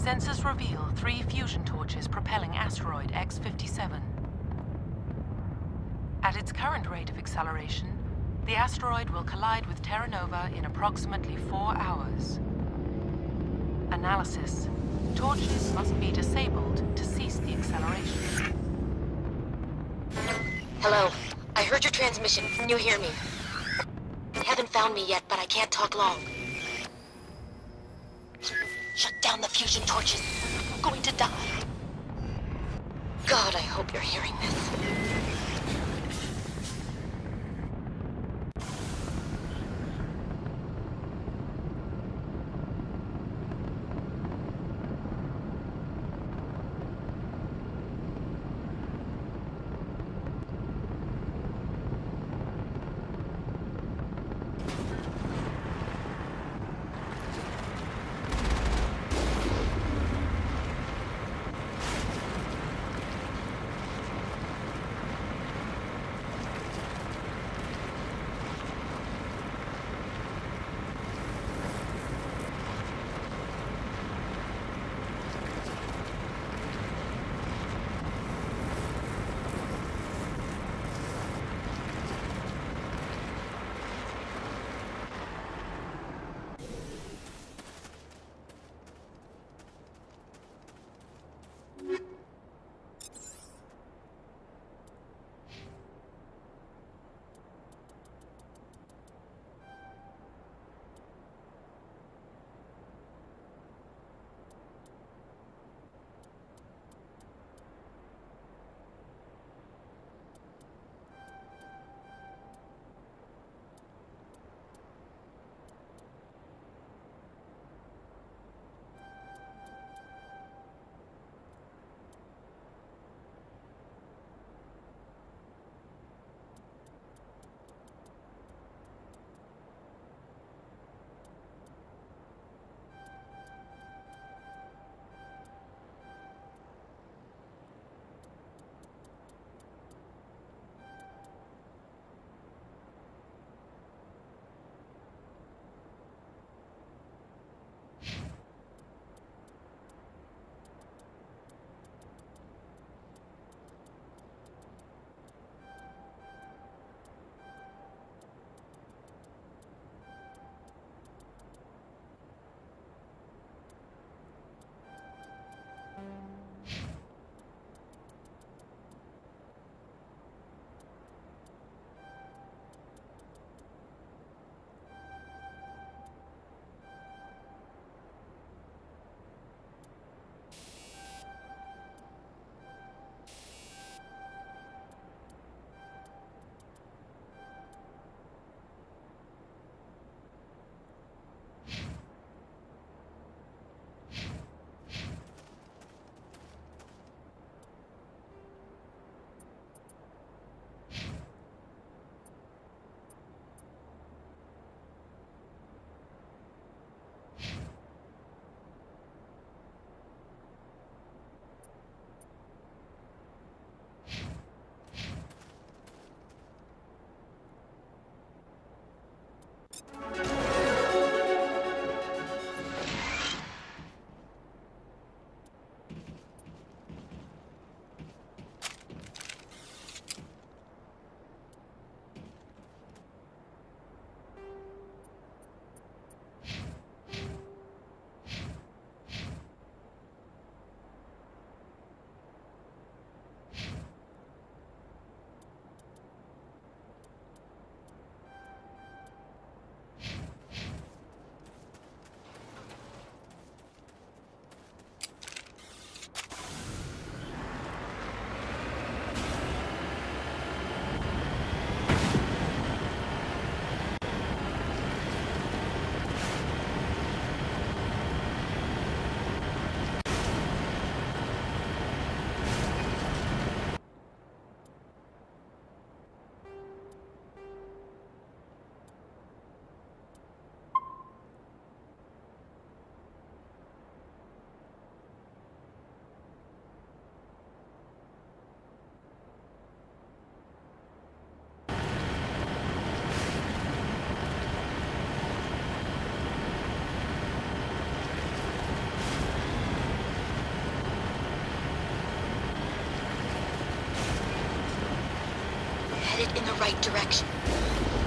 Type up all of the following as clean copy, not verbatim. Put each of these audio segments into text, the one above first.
Sensors reveal 3 fusion torches propelling asteroid X-57. At its current rate of acceleration, the asteroid will collide with Terra Nova in approximately 4 hours. Analysis. Torches must be disabled to cease the acceleration. Hello. I heard your transmission. Can you hear me? You haven't found me yet, but I can't talk long. Shut down the fusion torches. I'm going to die. God, I hope you're hearing this. headed in the right direction.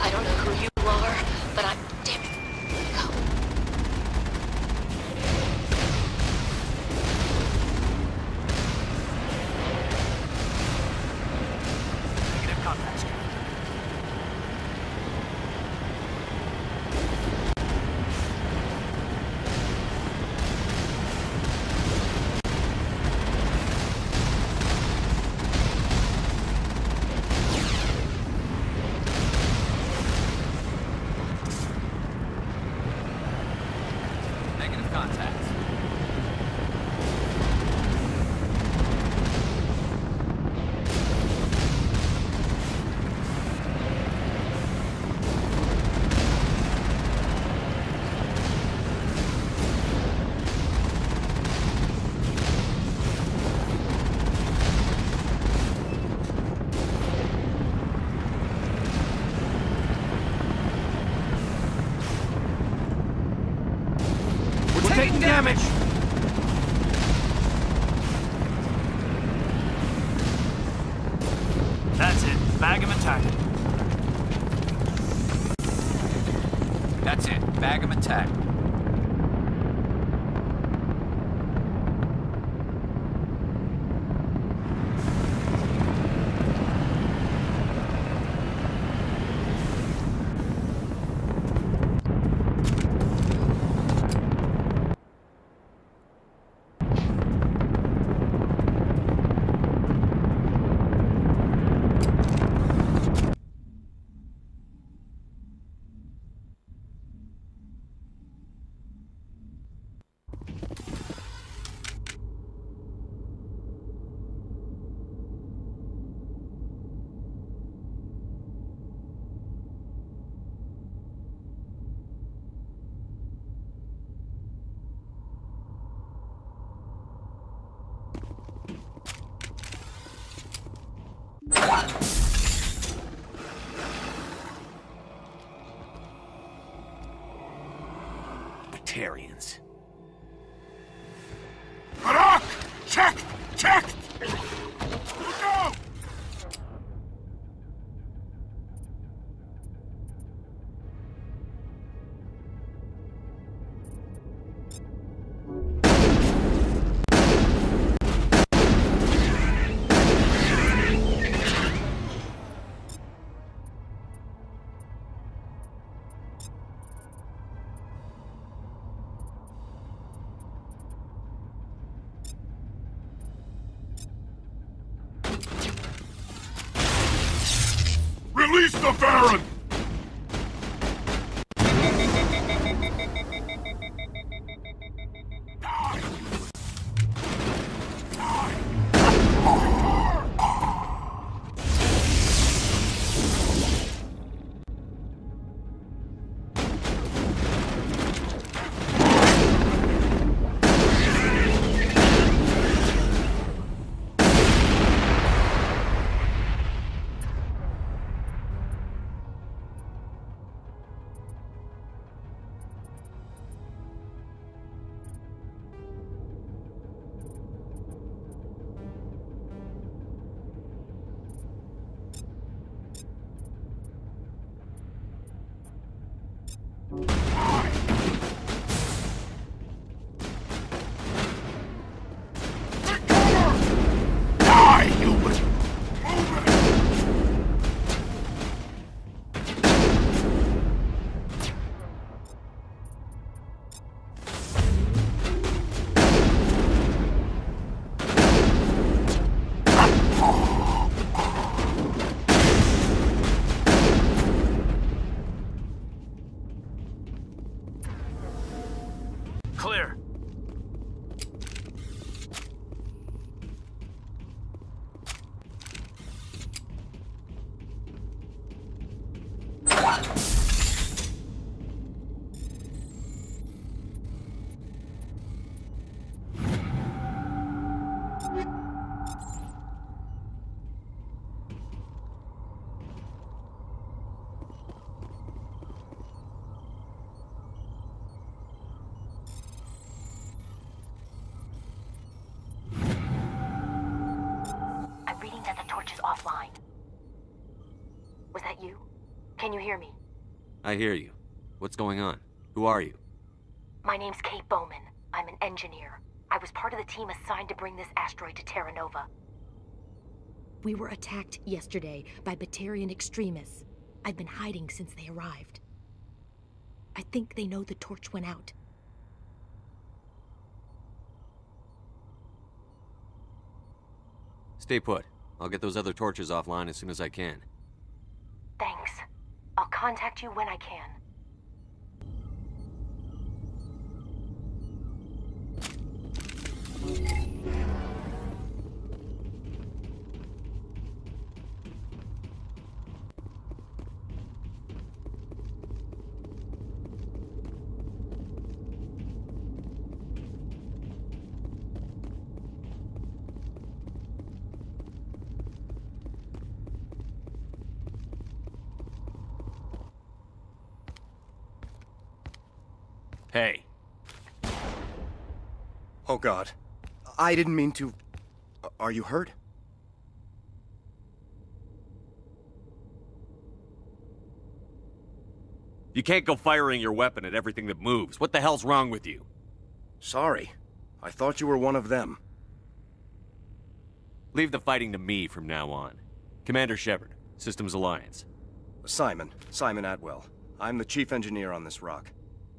I don't know who you are, but I'm... Damn it. Go. Negative contacts. Negative contacts. We're taking damage! That's it. Bag him and tag him. That's it. Bag him and tag him. Batarians. Barak! Checked! Checked! Look out! Release the Baron! Clear. I'm reading that the torch is offline. Was that you? Can you hear me? I hear you. What's going on? Who are you? My name's Kate Bowman. I'm an engineer. I was part of the team assigned to bring this asteroid to Terra Nova. We were attacked yesterday by Batarian extremists. I've been hiding since they arrived. I think they know the torch went out. Stay put. I'll get those other torches offline as soon as I can. Thanks. I'll contact you when I can. Hey. Oh God. I didn't mean to... Are you hurt? You can't go firing your weapon at everything that moves. What the hell's wrong with you? Sorry. I thought you were one of them. Leave the fighting to me from now on. Commander Shepard, Systems Alliance. Simon Atwell. I'm the chief engineer on this rock.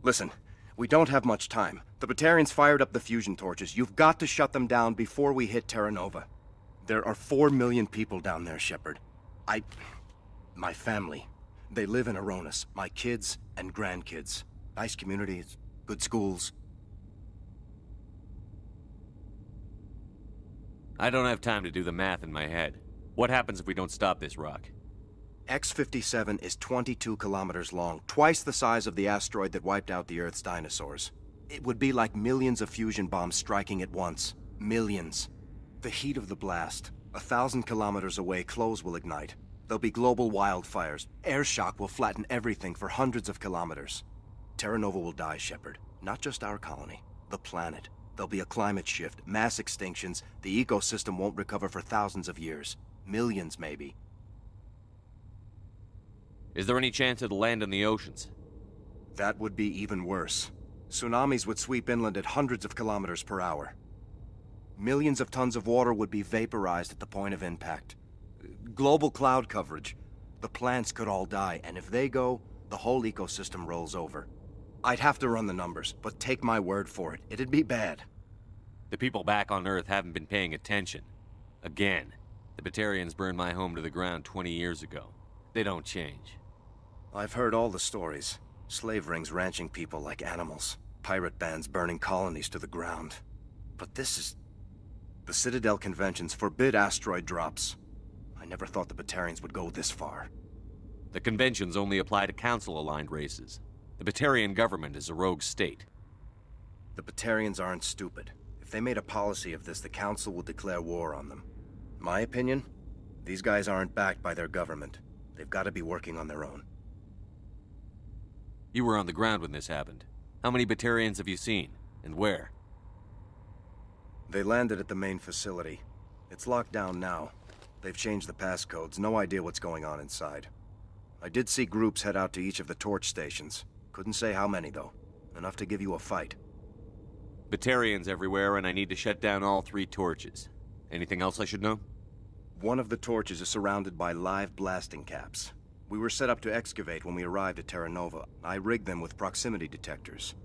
Listen, we don't have much time. The Batarians fired up the fusion torches. You've got to shut them down before we hit Terra Nova. There are 4 million people down there, Shepard. My family. They live in Aronis. My kids and grandkids. Nice communities, good schools. I don't have time to do the math in my head. What happens if we don't stop this rock? X-57 is 22 kilometers long, twice the size of the asteroid that wiped out the Earth's dinosaurs. It would be like millions of fusion bombs striking at once. Millions. The heat of the blast. 1,000 kilometers away, clothes will ignite. There'll be global wildfires. Air shock will flatten everything for hundreds of kilometers. Terra Nova will die, Shepard. Not just our colony. The planet. There'll be a climate shift, mass extinctions. The ecosystem won't recover for thousands of years. Millions, maybe. Is there any chance it'll land in the oceans? That would be even worse. Tsunamis would sweep inland at hundreds of kilometers per hour. Millions of tons of water would be vaporized at the point of impact. Global cloud coverage. The plants could all die, and if they go, the whole ecosystem rolls over. I'd have to run the numbers, but take my word for it, it'd be bad. The people back on Earth haven't been paying attention. Again. The Batarians burned my home to the ground 20 years ago. They don't change. I've heard all the stories. Slave rings ranching people like animals. Pirate bands burning colonies to the ground. But this is... The Citadel Conventions forbid asteroid drops. I never thought the Batarians would go this far. The conventions only apply to Council-aligned races. The Batarian government is a rogue state. The Batarians aren't stupid. If they made a policy of this, the Council would declare war on them. My opinion? These guys aren't backed by their government. They've got to be working on their own. You were on the ground when this happened. How many Batarians have you seen? And where? They landed at the main facility. It's locked down now. They've changed the passcodes. No idea what's going on inside. I did see groups head out to each of the torch stations. Couldn't say how many, though. Enough to give you a fight. Batarians everywhere, and I need to shut down all 3 torches. Anything else I should know? One of the torches is surrounded by live blasting caps. We were set up to excavate when we arrived at Terra Nova. I rigged them with proximity detectors.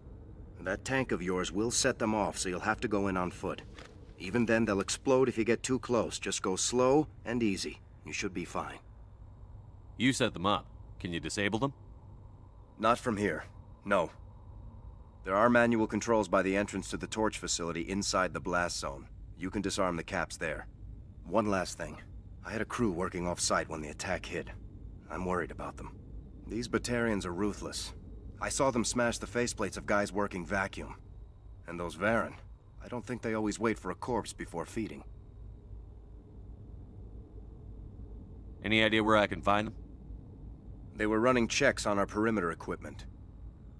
That tank of yours will set them off, so you'll have to go in on foot. Even then, they'll explode if you get too close. Just go slow and easy. You should be fine. You set them up. Can you disable them? Not from here. No. There are manual controls by the entrance to the torch facility inside the blast zone. You can disarm the caps there. One last thing. I had a crew working off-site when the attack hit. I'm worried about them. These Batarians are ruthless. I saw them smash the faceplates of guys working vacuum. And those Varen, I don't think they always wait for a corpse before feeding. Any idea where I can find them? They were running checks on our perimeter equipment.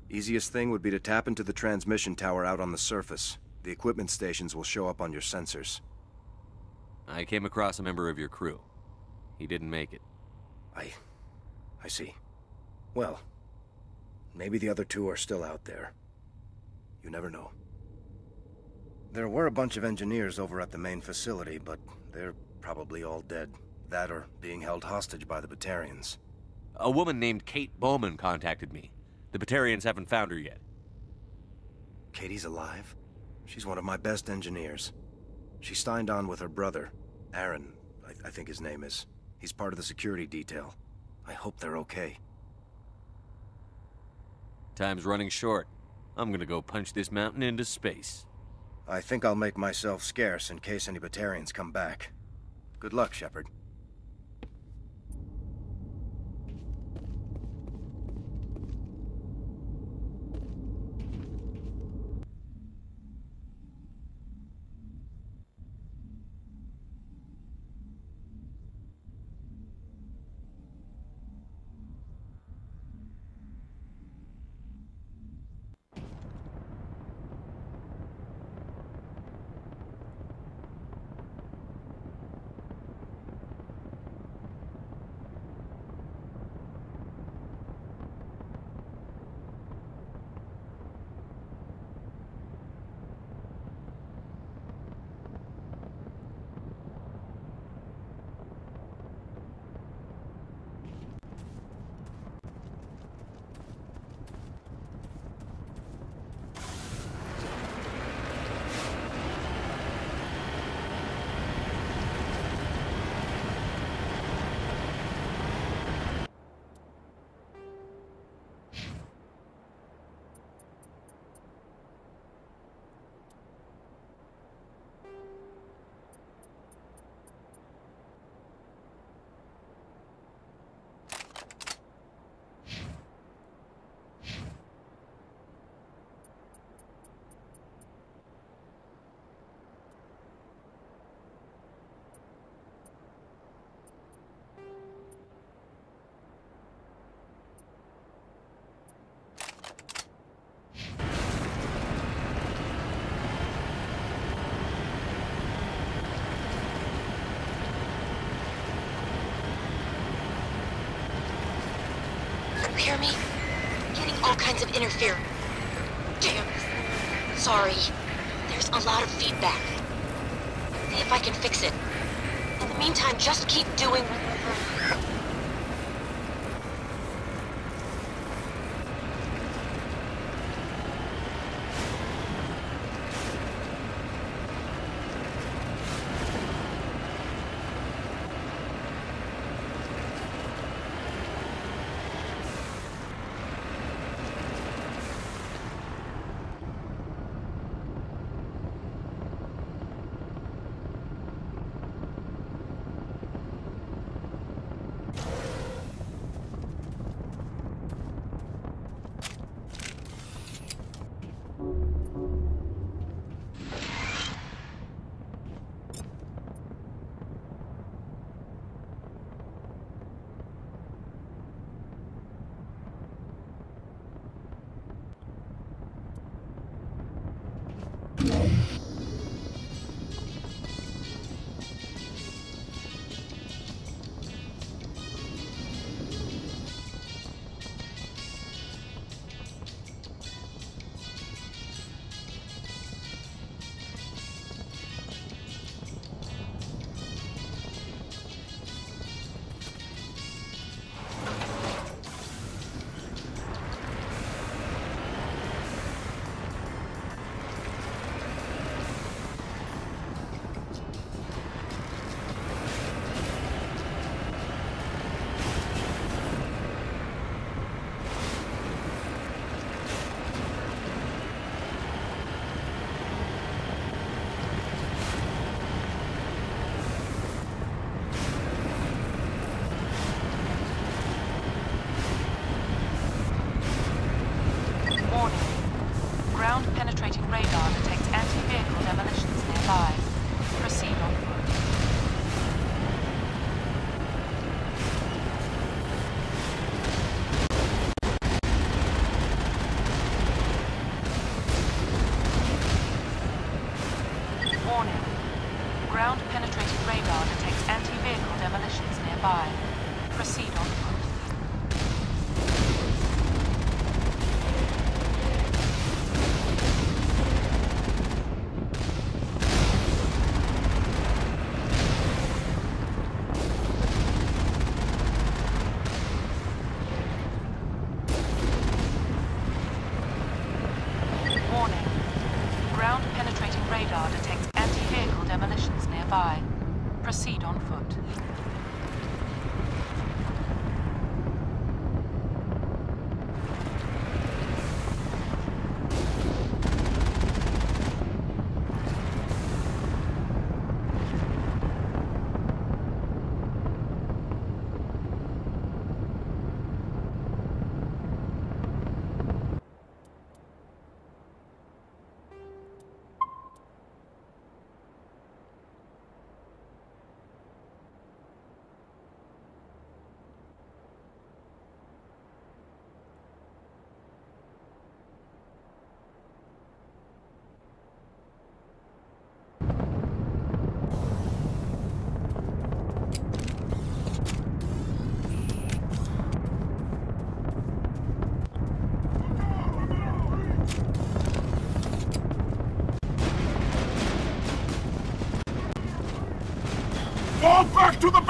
Easiest thing would be to tap into the transmission tower out on the surface. The equipment stations will show up on your sensors. I came across a member of your crew. He didn't make it. I see. Well, maybe the other two are still out there. You never know. There were a bunch of engineers over at the main facility, but they're probably all dead. That or being held hostage by the Batarians. A woman named Kate Bowman contacted me. The Batarians haven't found her yet. Katie's alive? She's one of my best engineers. She signed on with her brother, Aaron, I think his name is. He's part of the security detail. I hope they're okay. Time's running short. I'm gonna go punch this mountain into space. I think I'll make myself scarce in case any Batarians come back. Good luck, Shepard. You hear me? Getting all kinds of interference. Damn. Sorry. There's a lot of feedback. See if I can fix it. In the meantime, just keep doing... Ground-penetrating radar detects anti-vehicle demolitions nearby. Proceed on foot. Warning. Ground-penetrating radar detects anti-vehicle demolitions nearby. Proceed on foot.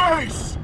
base!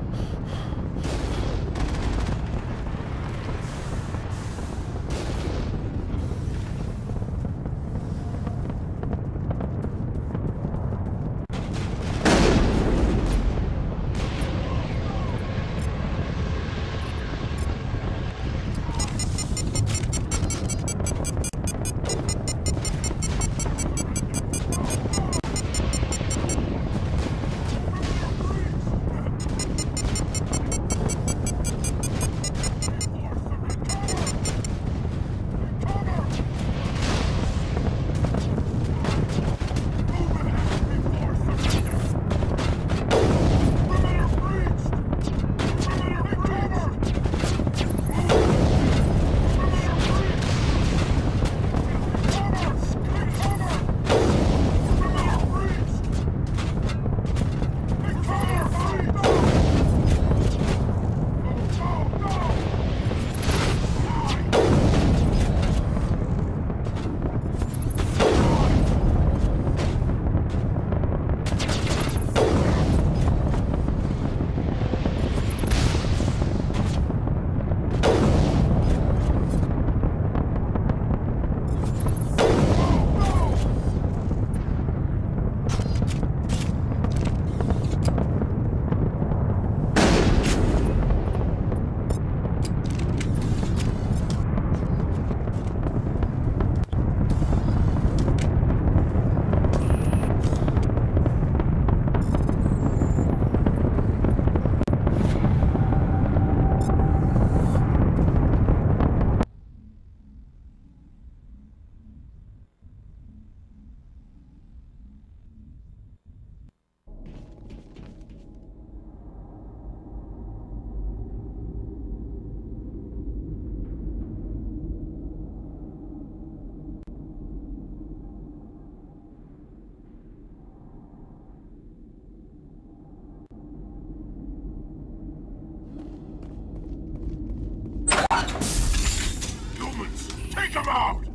Take him out!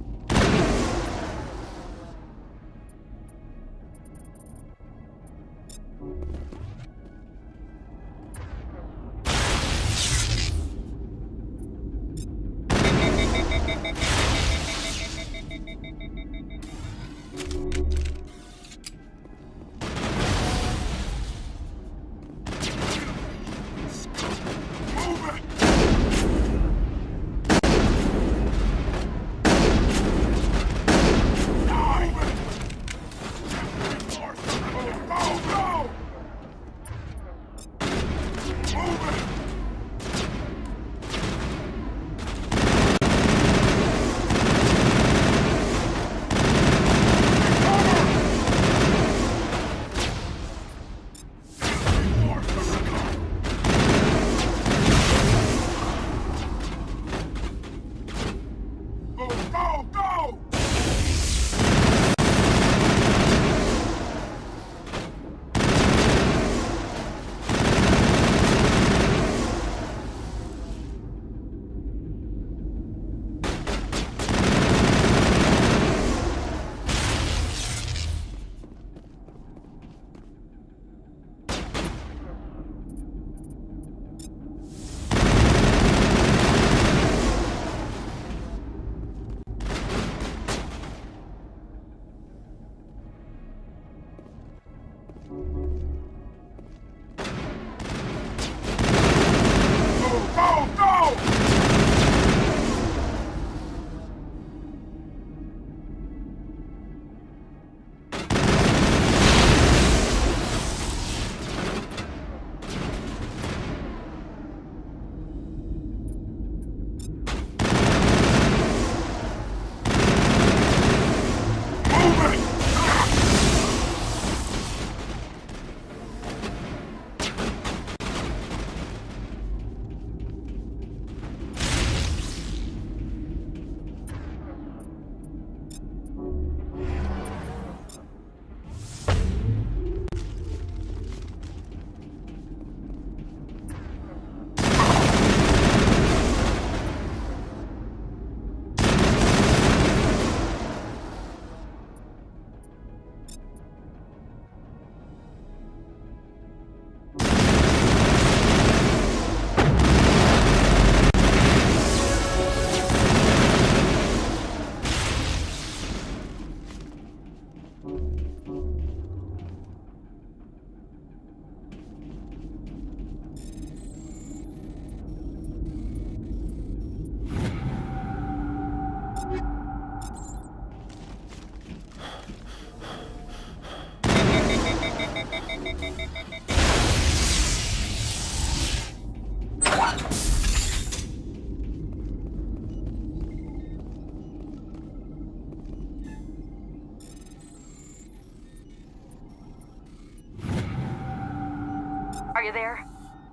there?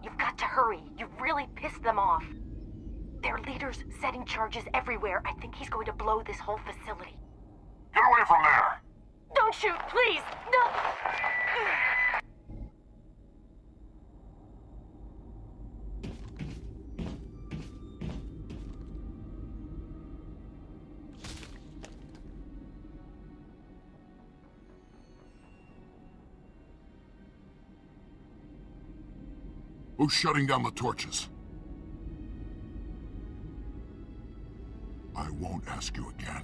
You've got to hurry. You've really pissed them off. Their leader's setting charges everywhere. I think he's going to blow this whole facility. Get away from there! Don't shoot, please! No! Who's shutting down the torches? I won't ask you again.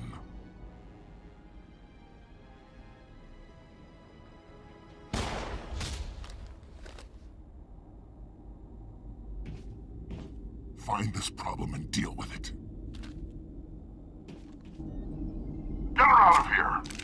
Find this problem and deal with it. Get her out of here!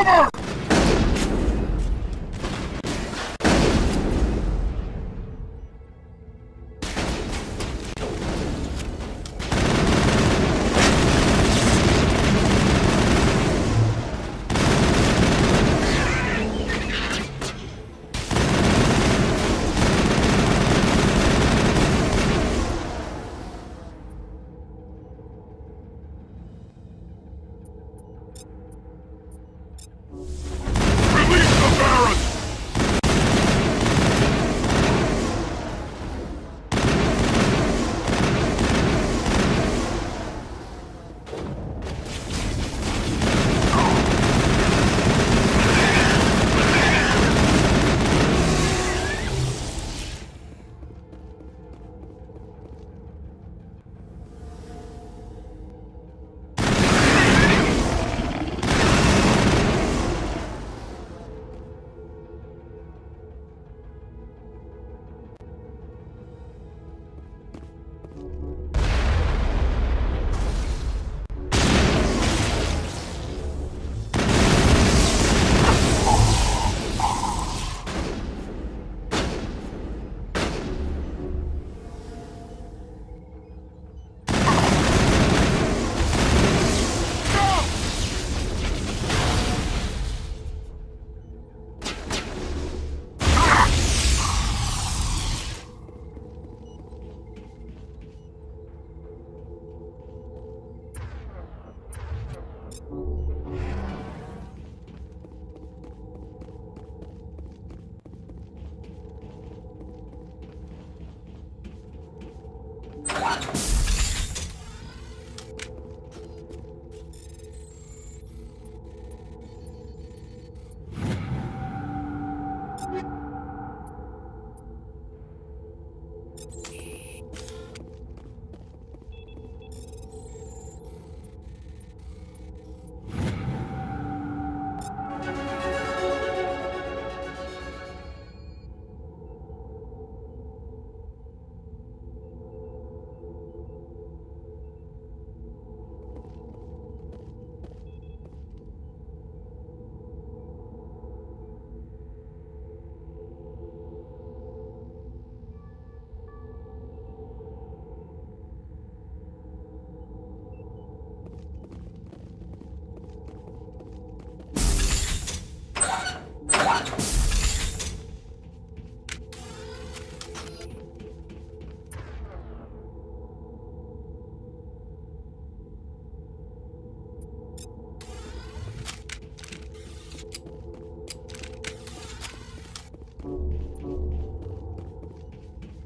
Cover! Release the Baron!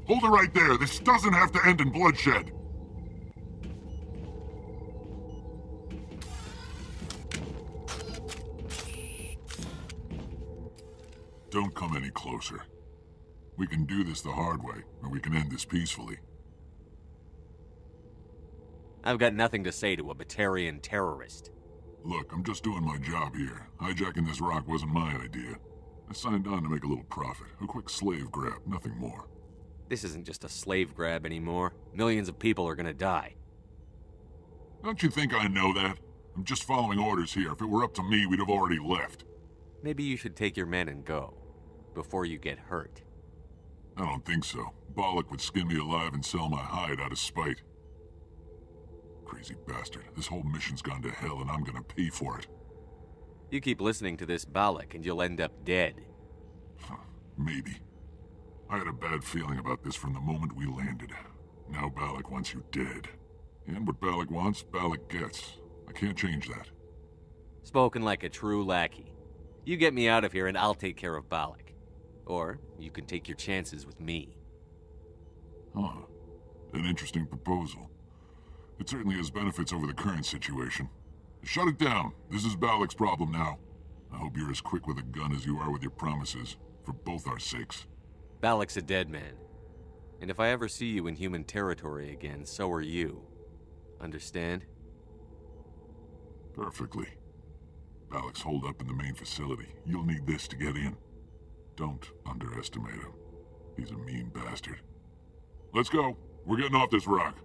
Hold it right there. This doesn't have to end in bloodshed. Don't come any closer. We can do this the hard way, or we can end this peacefully. I've got nothing to say to a Batarian terrorist. Look, I'm just doing my job here. Hijacking this rock wasn't my idea. I signed on to make a little profit. A quick slave grab, nothing more. This isn't just a slave grab anymore. Millions of people are gonna die. Don't you think I know that? I'm just following orders here. If it were up to me, we'd have already left. Maybe you should take your men and go, before you get hurt. I don't think so. Bollock would skin me alive and sell my hide out of spite. Crazy bastard. This whole mission's gone to hell and I'm gonna pay for it. You keep listening to this Balak and you'll end up dead. Maybe. I had a bad feeling about this from the moment we landed. Now Balak wants you dead. And what Balak wants, Balak gets. I can't change that. Spoken like a true lackey. You get me out of here and I'll take care of Balak. Or you can take your chances with me. Huh. An interesting proposal. It certainly has benefits over the current situation. Shut it down. This is Balak's problem now. I hope you're as quick with a gun as you are with your promises, for both our sakes. Balak's a dead man. And if I ever see you in human territory again, so are you. Understand? Perfectly. Balak's holed up in the main facility. You'll need this to get in. Don't underestimate him. He's a mean bastard. Let's go. We're getting off this rock.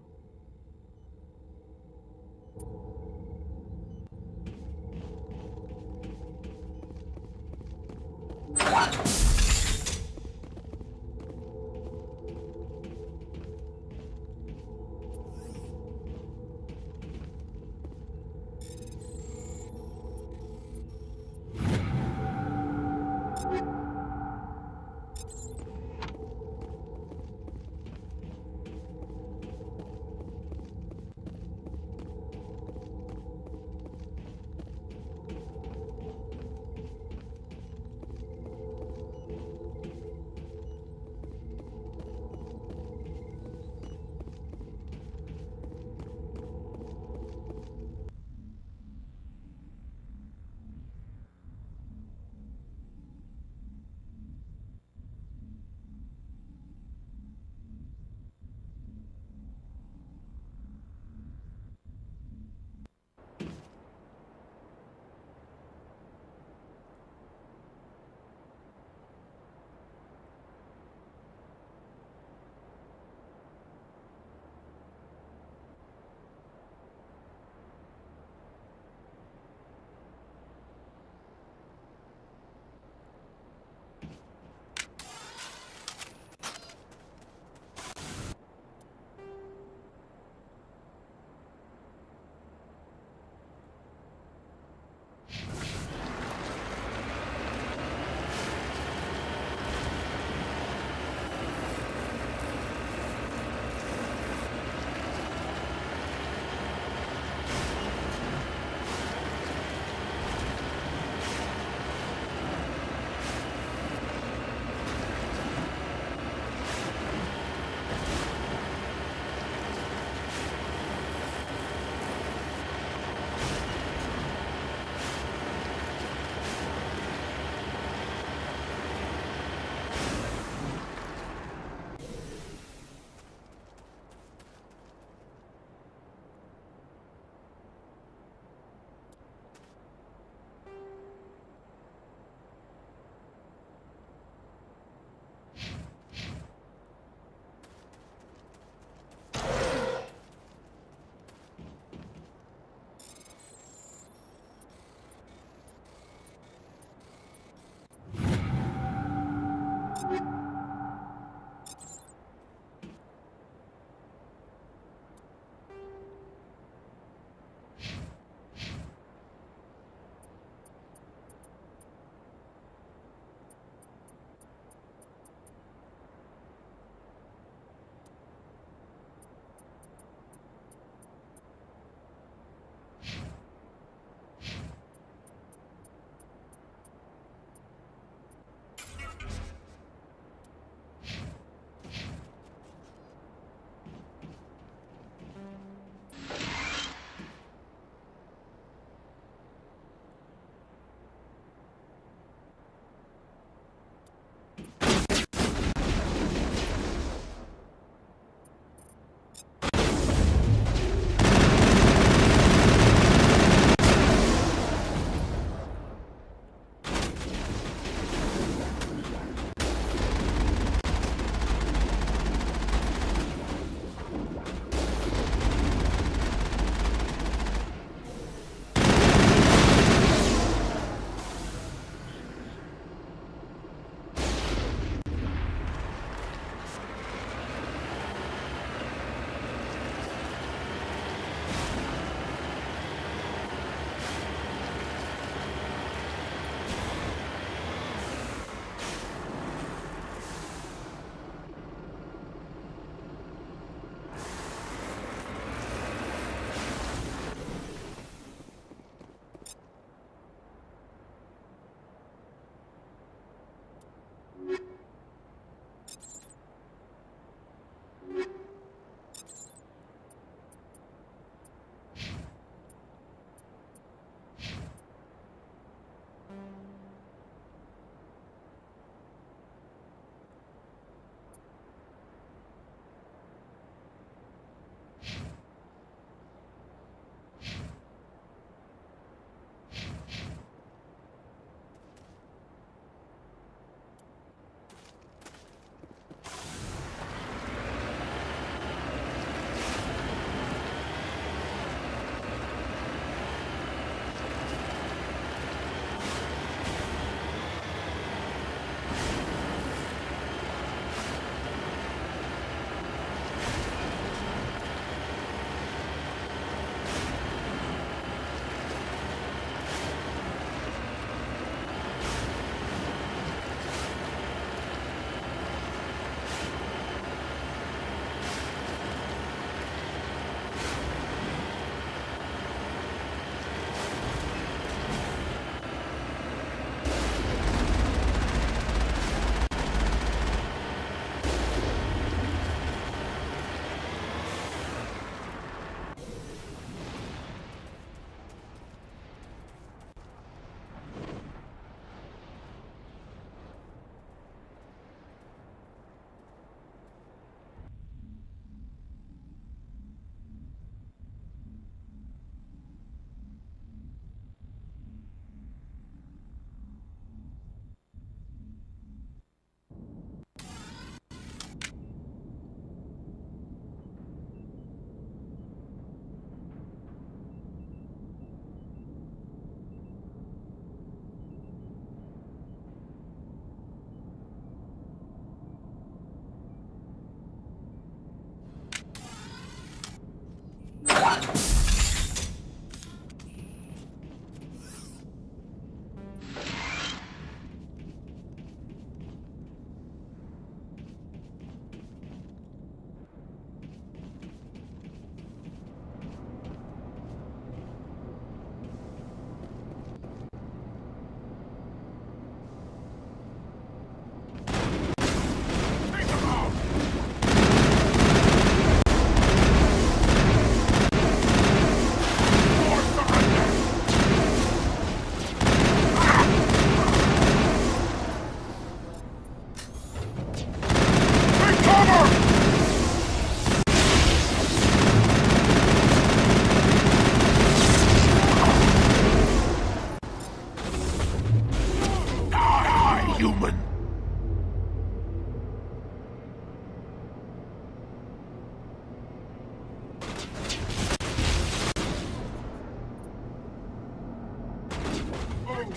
human!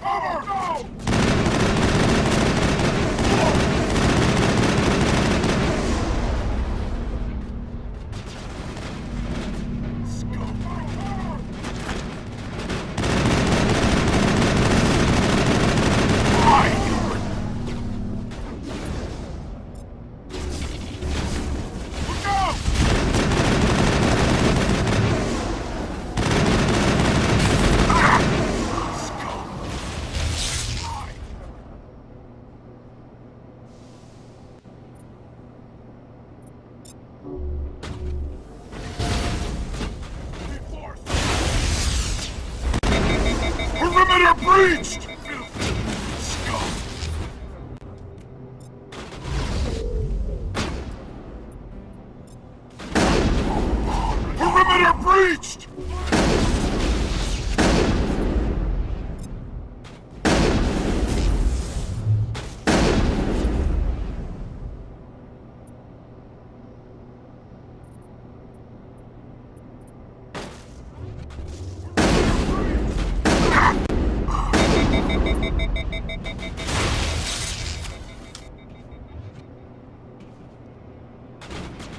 Cover! Go! Perimeter breached! Scum! Perimeter breached!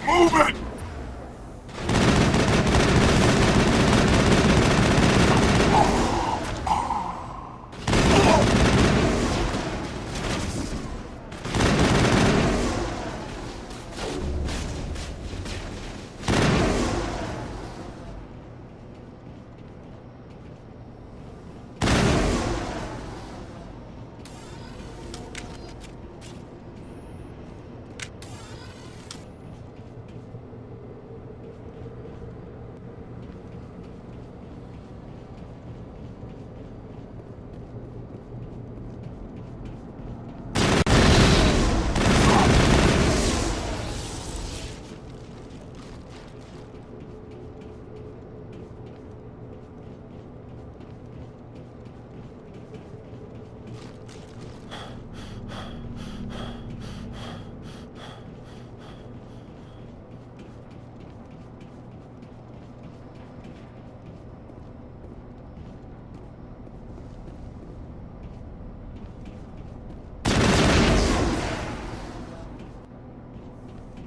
Move it!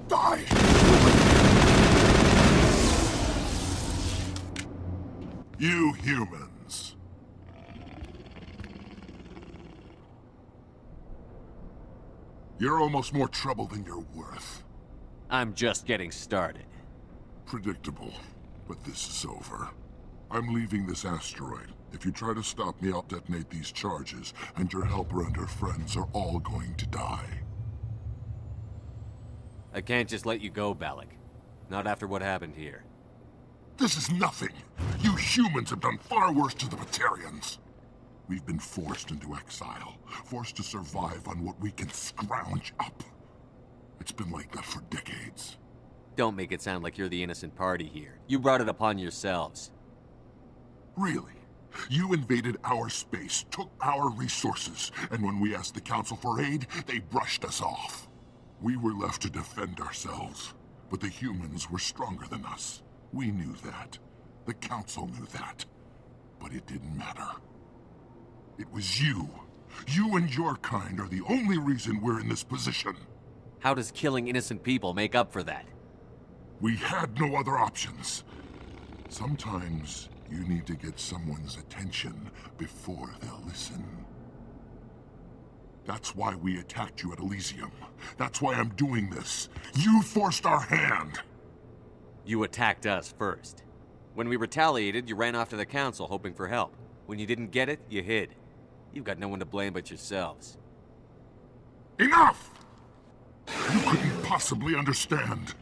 Die! You humans. You're almost more trouble than you're worth. I'm just getting started. Predictable, but this is over. I'm leaving this asteroid. If you try to stop me, I'll detonate these charges, and your helper and her friends are all going to die. I can't just let you go, Balak. Not after what happened here. This is nothing! You humans have done far worse to the Batarians. We've been forced into exile, forced to survive on what we can scrounge up. It's been like that for decades. Don't make it sound like you're the innocent party here. You brought it upon yourselves. Really? You invaded our space, took our resources, and when we asked the Council for aid, they brushed us off. We were left to defend ourselves, but the humans were stronger than us. We knew that. The Council knew that. But it didn't matter. It was you. You and your kind are the only reason we're in this position. How does killing innocent people make up for that? We had no other options. Sometimes you need to get someone's attention before they'll listen. That's why we attacked you at Elysium. That's why I'm doing this. You forced our hand. You attacked us first. When we retaliated, you ran off to the Council hoping for help. When you didn't get it, you hid. You've got no one to blame but yourselves. Enough! You couldn't possibly understand.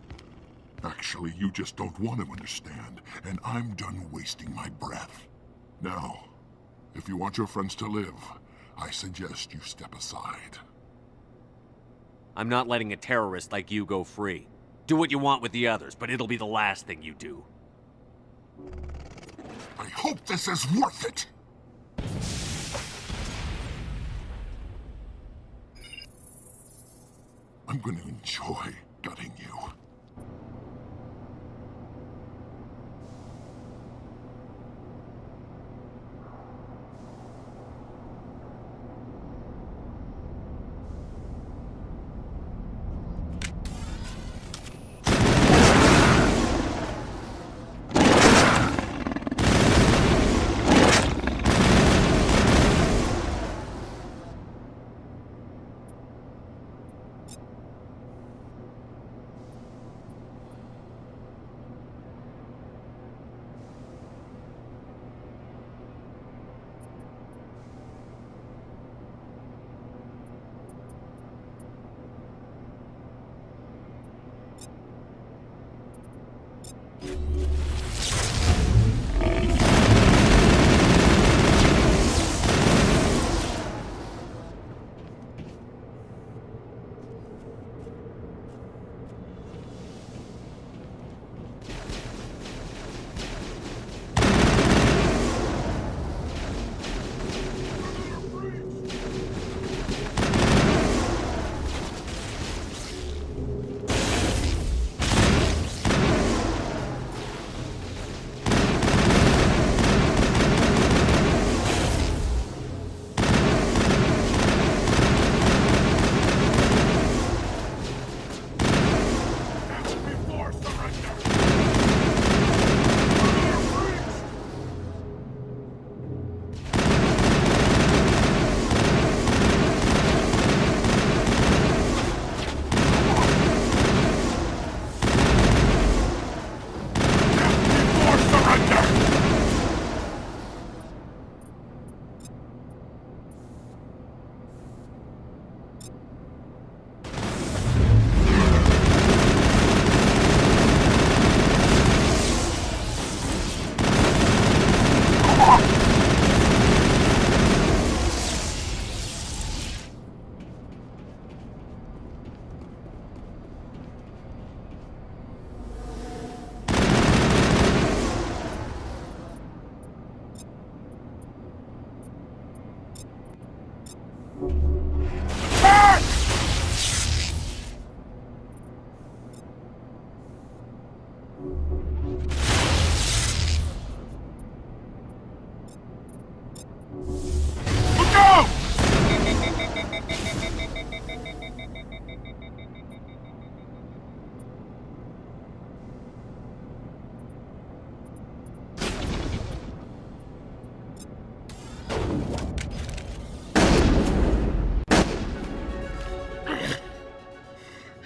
Actually, you just don't want to understand, and I'm done wasting my breath. Now, if you want your friends to live, I suggest you step aside. I'm not letting a terrorist like you go free. Do what you want with the others, but it'll be the last thing you do. I hope this is worth it! I'm going to enjoy gutting you.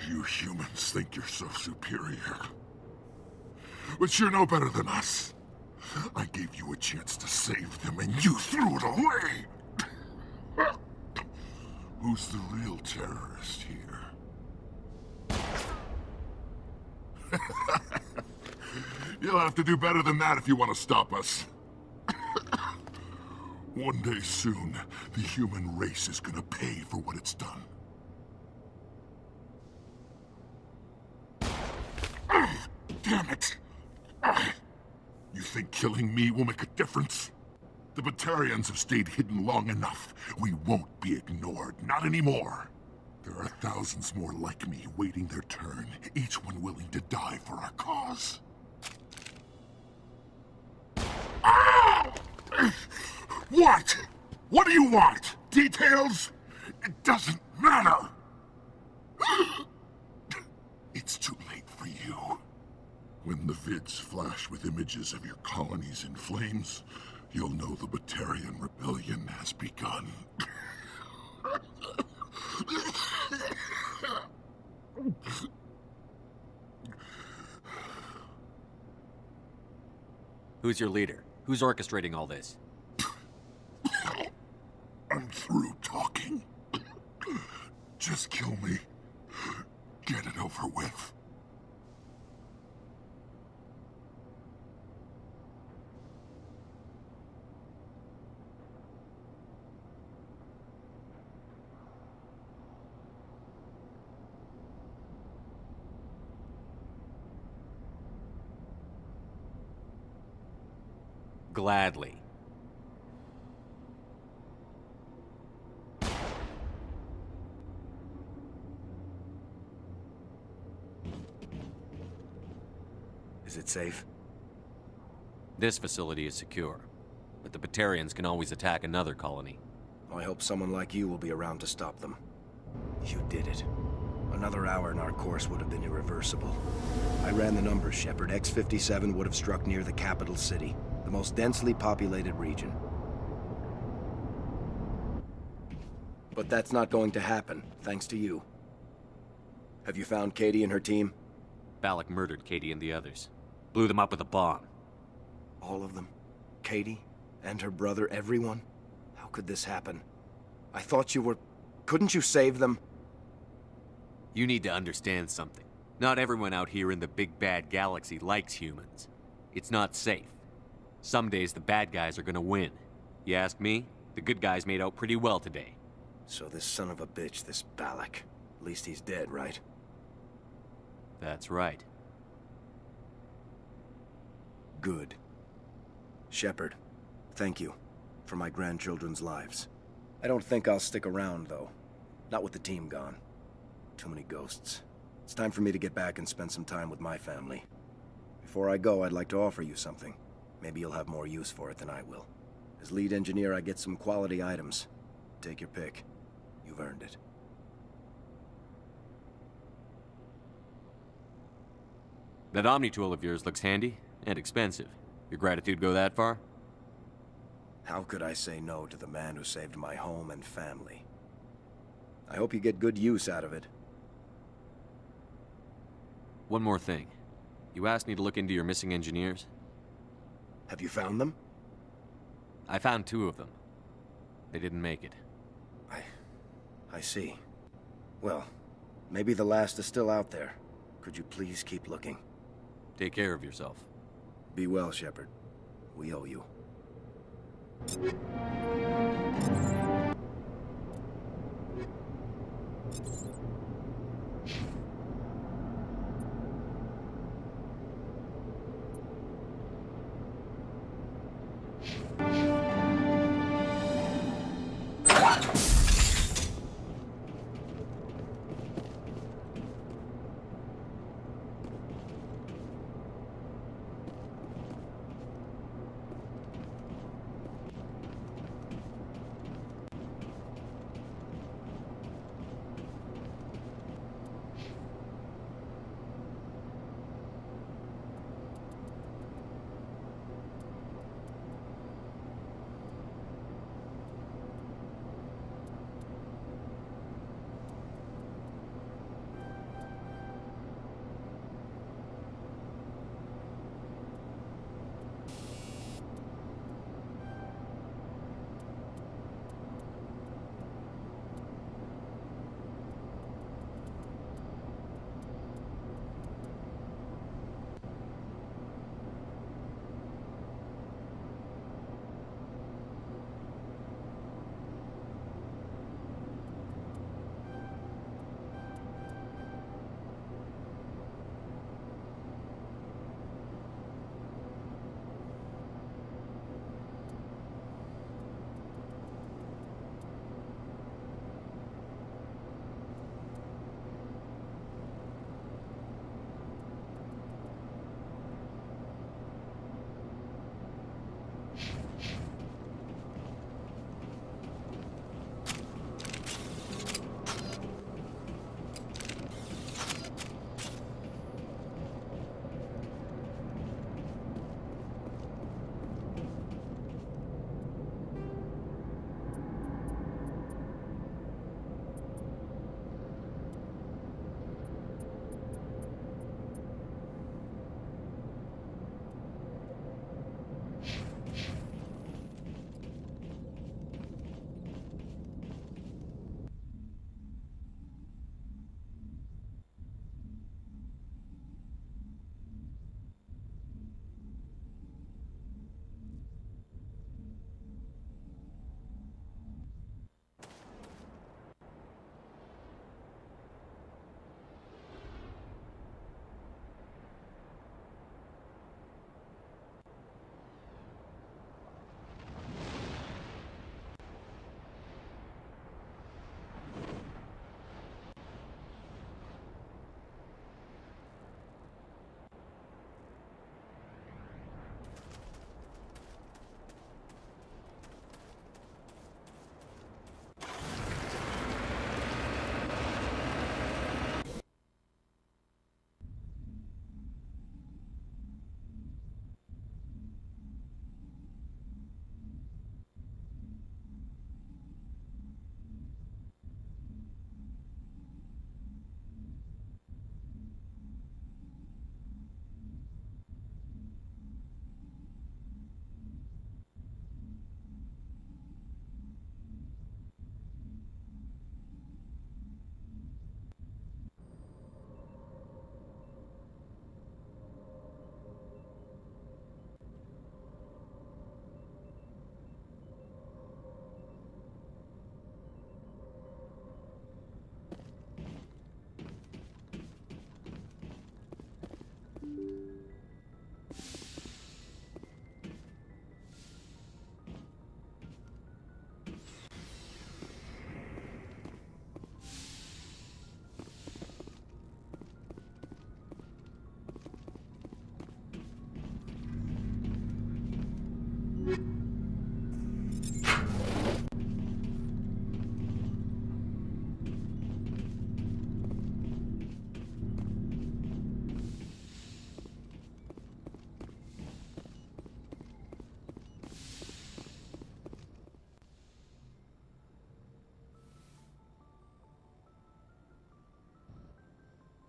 You humans think you're so superior. But you're no better than us. I gave you a chance to save them, and you threw it away! Who's the real terrorist here? You'll have to do better than that if you want to stop us. One day soon, the human race is gonna pay for what it's done. Damn it! You think killing me will make a difference? The Batarians have stayed hidden long enough. We won't be ignored, not anymore. There are thousands more like me waiting their turn, each one willing to die for our cause. Ah! What? What do you want? Details? It doesn't matter! It's too late for you. When the vids flash with images of your colonies in flames, you'll know the Batarian rebellion has begun. Who's your leader? Who's orchestrating all this? I'm through talking. Just kill me. Get it over with. Gladly. Is it safe? This facility is secure, but the Batarians can always attack another colony. I hope someone like you will be around to stop them. You did it. Another hour in our course would have been irreversible. I ran the numbers, Shepard. X-57 would have struck near the capital city, the most densely populated region. But that's not going to happen, thanks to you. Have you found Katie and her team? Balak murdered Katie and the others. Blew them up with a bomb. All of them? Katie? And her brother, everyone? How could this happen? I thought you were... Couldn't you save them? You need to understand something. Not everyone out here in the big bad galaxy likes humans. It's not safe. Some days the bad guys are gonna win. You ask me, the good guys made out pretty well today. So this son of a bitch, this Balak, at least he's dead, right? That's right. Good. Shepard, thank you for my grandchildren's lives. I don't think I'll stick around, though. Not with the team gone. Too many ghosts. It's time for me to get back and spend some time with my family. Before I go, I'd like to offer you something. Maybe you'll have more use for it than I will. As lead engineer, I get some quality items. Take your pick. You've earned it. That Omni tool of yours looks handy and expensive. Your gratitude go that far? How could I say no to the man who saved my home and family? I hope you get good use out of it. One more thing. You asked me to look into your missing engineers? Have you found them? I found 2 of them. They didn't make it. I see. Well, maybe the last is still out there. Could you please keep looking? Take care of yourself. Be well, Shepard. We owe you.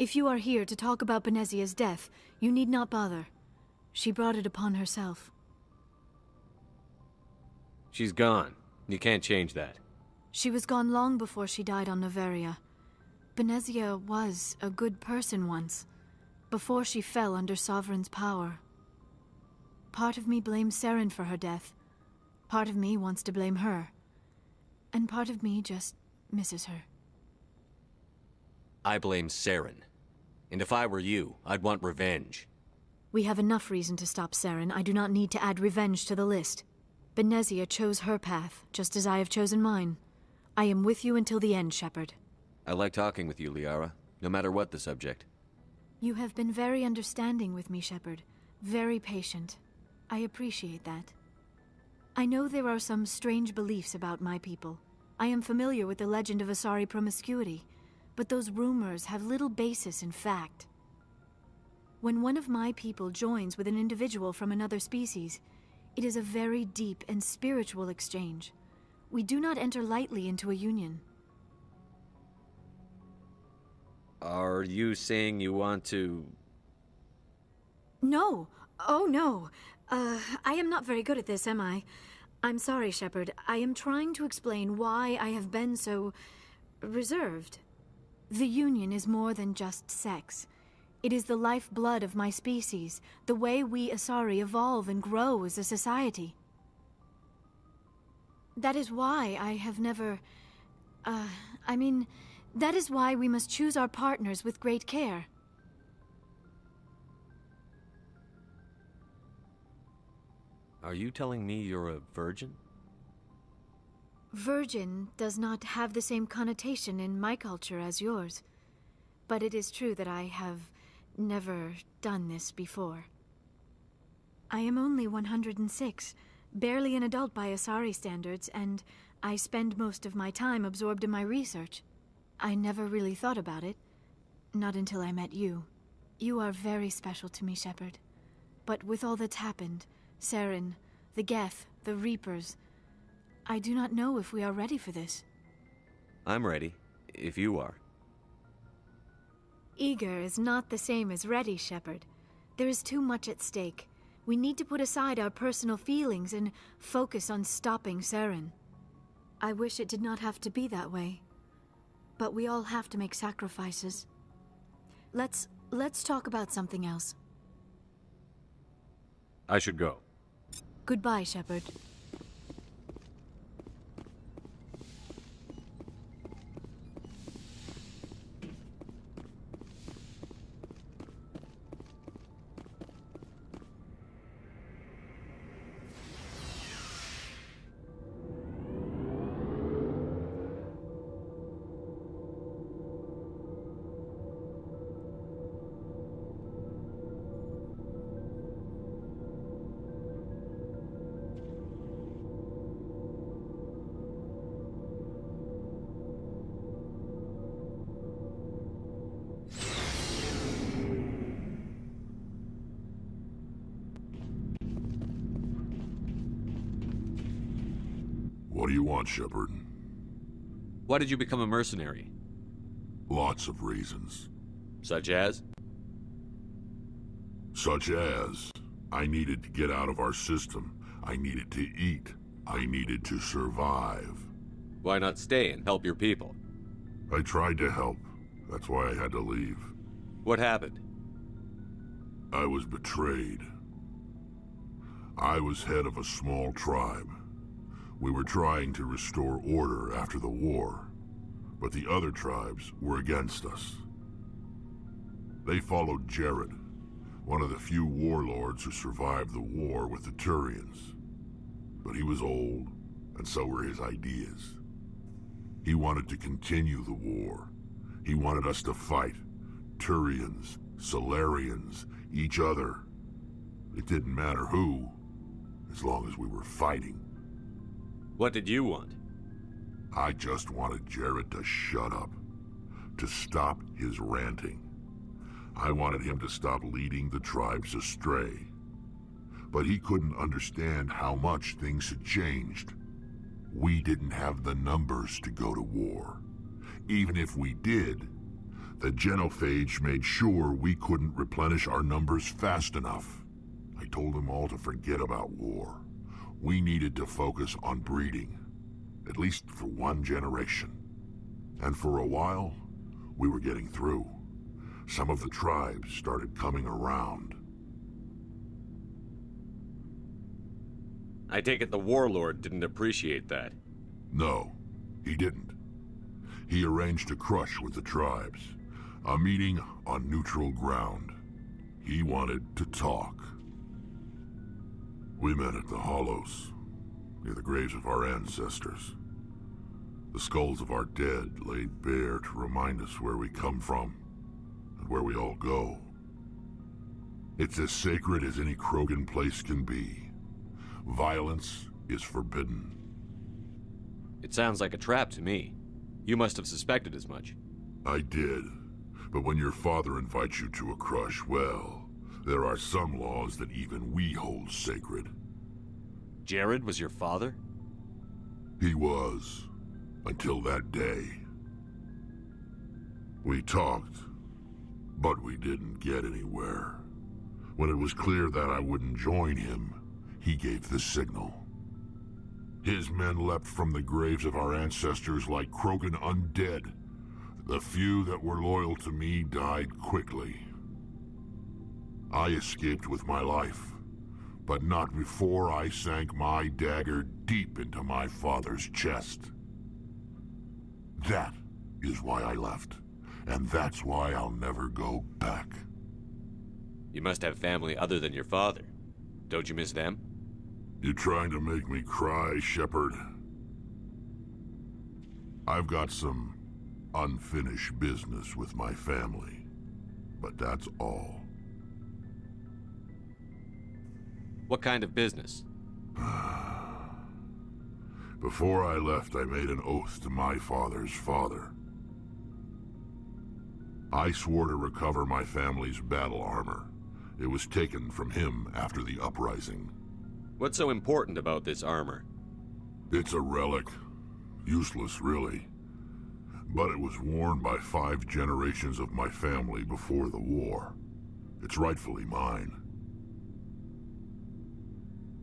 If you are here to talk about Benezia's death, you need not bother. She brought it upon herself. She's gone. You can't change that. She was gone long before she died on Noveria. Benezia was a good person once, before she fell under Sovereign's power. Part of me blames Saren for her death. Part of me wants to blame her. And part of me just misses her. I blame Saren. And if I were you, I'd want revenge. We have enough reason to stop Saren. I do not need to add revenge to the list. Benezia chose her path, just as I have chosen mine. I am with you until the end, Shepard. I like talking with you, Liara, no matter what the subject. You have been very understanding with me, Shepard. Very patient. I appreciate that. I know there are some strange beliefs about my people. I am familiar with the legend of Asari promiscuity, but those rumors have little basis in fact. When one of my people joins with an individual from another species, it is a very deep and spiritual exchange. We do not enter lightly into a union. Are you saying you want to... No. Oh, no. I am not very good at this, am I? I'm sorry, Shepard. I am trying to explain why I have been so... reserved. The Union is more than just sex. It is the lifeblood of my species, the way we Asari evolve and grow as a society. That is why I have never... that is why we must choose our partners with great care. Are you telling me you're a virgin? Virgin does not have the same connotation in my culture as yours. But it is true that I have never done this before. I am only 106, barely an adult by Asari standards, and I spend most of my time absorbed in my research. I never really thought about it, not until I met you. You are very special to me, Shepard. But with all that's happened, Saren, the Geth, the Reapers, I do not know if we are ready for this. I'm ready, if you are. Eager is not the same as ready, Shepard. There is too much at stake. We need to put aside our personal feelings and focus on stopping Saren. I wish it did not have to be that way. But we all have to make sacrifices. Let's talk about something else. I should go. Goodbye, Shepard. What do you want, Shepard? Why did you become a mercenary? Lots of reasons. Such as? Such as, I needed to get out of our system. I needed to eat. I needed to survive. Why not stay and help your people? I tried to help. That's why I had to leave. What happened? I was betrayed. I was head of a small tribe. We were trying to restore order after the war, but the other tribes were against us. They followed Jared, one of the few warlords who survived the war with the Turians. But he was old, and so were his ideas. He wanted to continue the war. He wanted us to fight. Turians, Solarians, each other. It didn't matter who, as long as we were fighting. What did you want? I just wanted Jared to shut up, to stop his ranting. I wanted him to stop leading the tribes astray. But he couldn't understand how much things had changed. We didn't have the numbers to go to war. Even if we did, The genophage made sure we couldn't replenish our numbers fast enough. I told them all to forget about war. We needed to focus on breeding, at least for one generation. And for a while, we were getting through. Some of the tribes started coming around. I take it the warlord didn't appreciate that. No, he didn't. He arranged a crush with the tribes. A meeting on neutral ground. He wanted to talk. We met at the Hollows, near the graves of our ancestors. The skulls of our dead laid bare to remind us where we come from, and where we all go. It's as sacred as any Krogan place can be. Violence is forbidden. It sounds like a trap to me. You must have suspected as much. I did. But when your father invites you to a crush, well, there are some laws that even we hold sacred. Jared was your father? He was. Until that day. We talked, but we didn't get anywhere. When it was clear that I wouldn't join him, he gave the signal. His men leapt from the graves of our ancestors like Krogan undead. The few that were loyal to me died quickly. I escaped with my life, but not before I sank my dagger deep into my father's chest. That is why I left, and that's why I'll never go back. You must have family other than your father. Don't you miss them? You trying to make me cry, Shepard? I've got some unfinished business with my family, but that's all. What kind of business? Before I left, I made an oath to my father's father. I swore to recover my family's battle armor. It was taken from him after the uprising. What's so important about this armor? It's a relic. Useless, really. But it was worn by 5 generations of my family before the war. It's rightfully mine.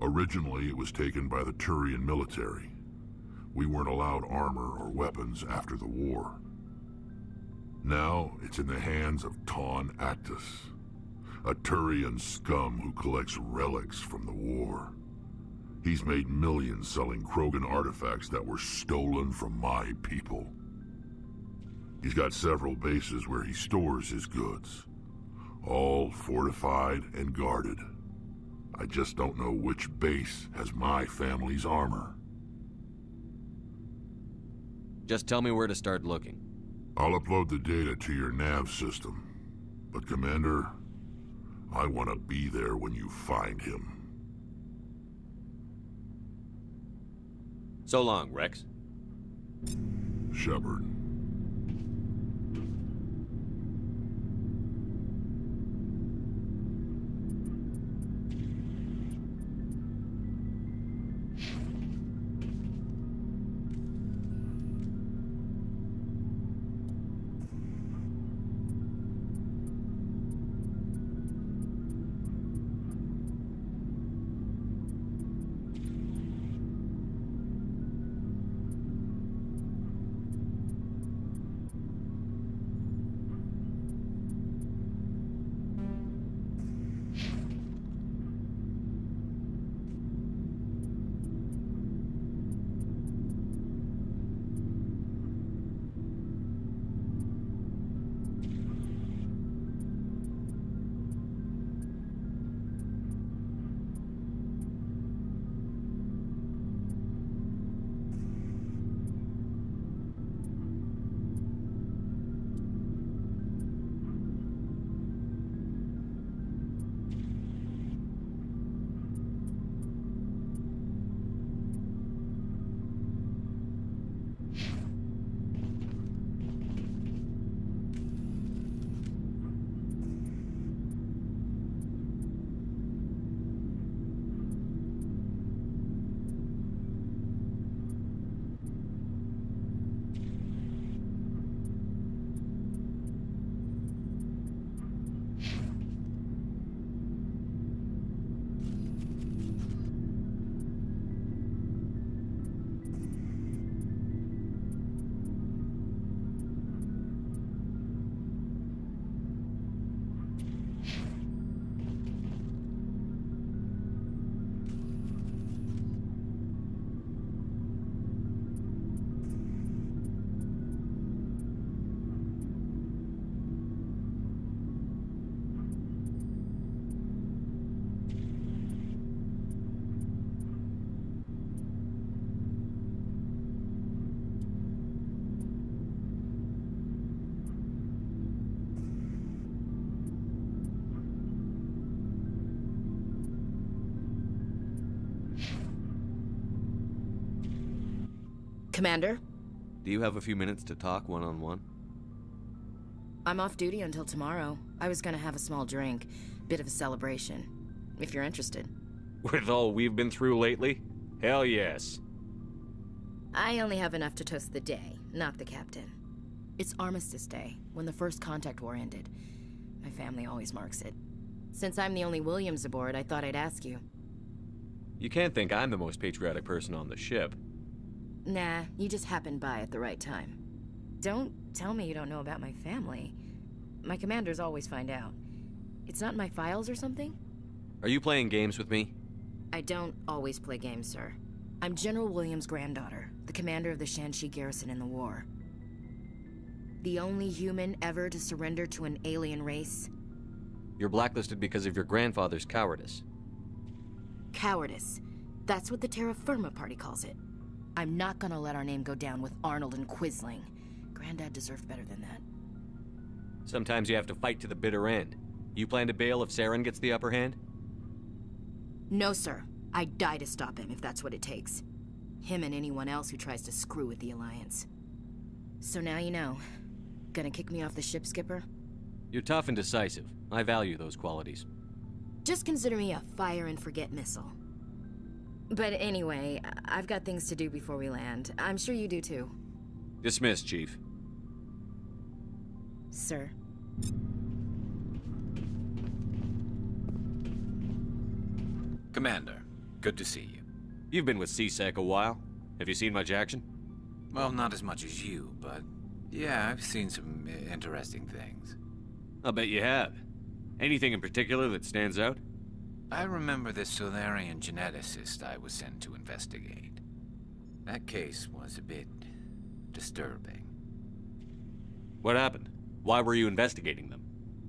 Originally, it was taken by the Turian military. We weren't allowed armor or weapons after the war. Now, it's in the hands of Ton Actus, a Turian scum who collects relics from the war. He's made millions selling Krogan artifacts that were stolen from my people. He's got several bases where he stores his goods, all fortified and guarded. I just don't know which base has my family's armor. Just tell me where to start looking. I'll upload the data to your nav system. But Commander, I want to be there when you find him. So long, Rex. Shepard. Commander? Do you have a few minutes to talk one-on-one? I'm off duty until tomorrow. I was gonna have a small drink. Bit of a celebration. If you're interested. With all we've been through lately? Hell yes. I only have enough to toast the day, not the captain. It's Armistice Day, when the first contact war ended. My family always marks it. Since I'm the only Williams aboard, I thought I'd ask you. You can't think I'm the most patriotic person on the ship. Nah, you just happened by at the right time. Don't tell me you don't know about my family. My commanders always find out. It's not in my files or something? Are you playing games with me? I don't always play games, sir. I'm General Williams' granddaughter, the commander of the Shanxi garrison in the war. The only human ever to surrender to an alien race. You're blacklisted because of your grandfather's cowardice. Cowardice. That's what the Terra Firma Party calls it. I'm not gonna let our name go down with Arnold and Quisling. Granddad deserved better than that. Sometimes you have to fight to the bitter end. You plan to bail if Saren gets the upper hand? No, sir. I'd die to stop him if that's what it takes. Him and anyone else who tries to screw with the Alliance. So now you know. Gonna kick me off the ship, Skipper? You're tough and decisive. I value those qualities. Just consider me a fire-and-forget missile. But anyway, I've got things to do before we land. I'm sure you do too. Dismissed, Chief. Sir. Commander, good to see you. You've been with CSEC a while. Have you seen much action? Well, not as much as you, but yeah, I've seen some interesting things. I'll bet you have. Anything in particular that stands out? I remember this Solarian geneticist I was sent to investigate. That case was a bit disturbing. What happened? Why were you investigating them?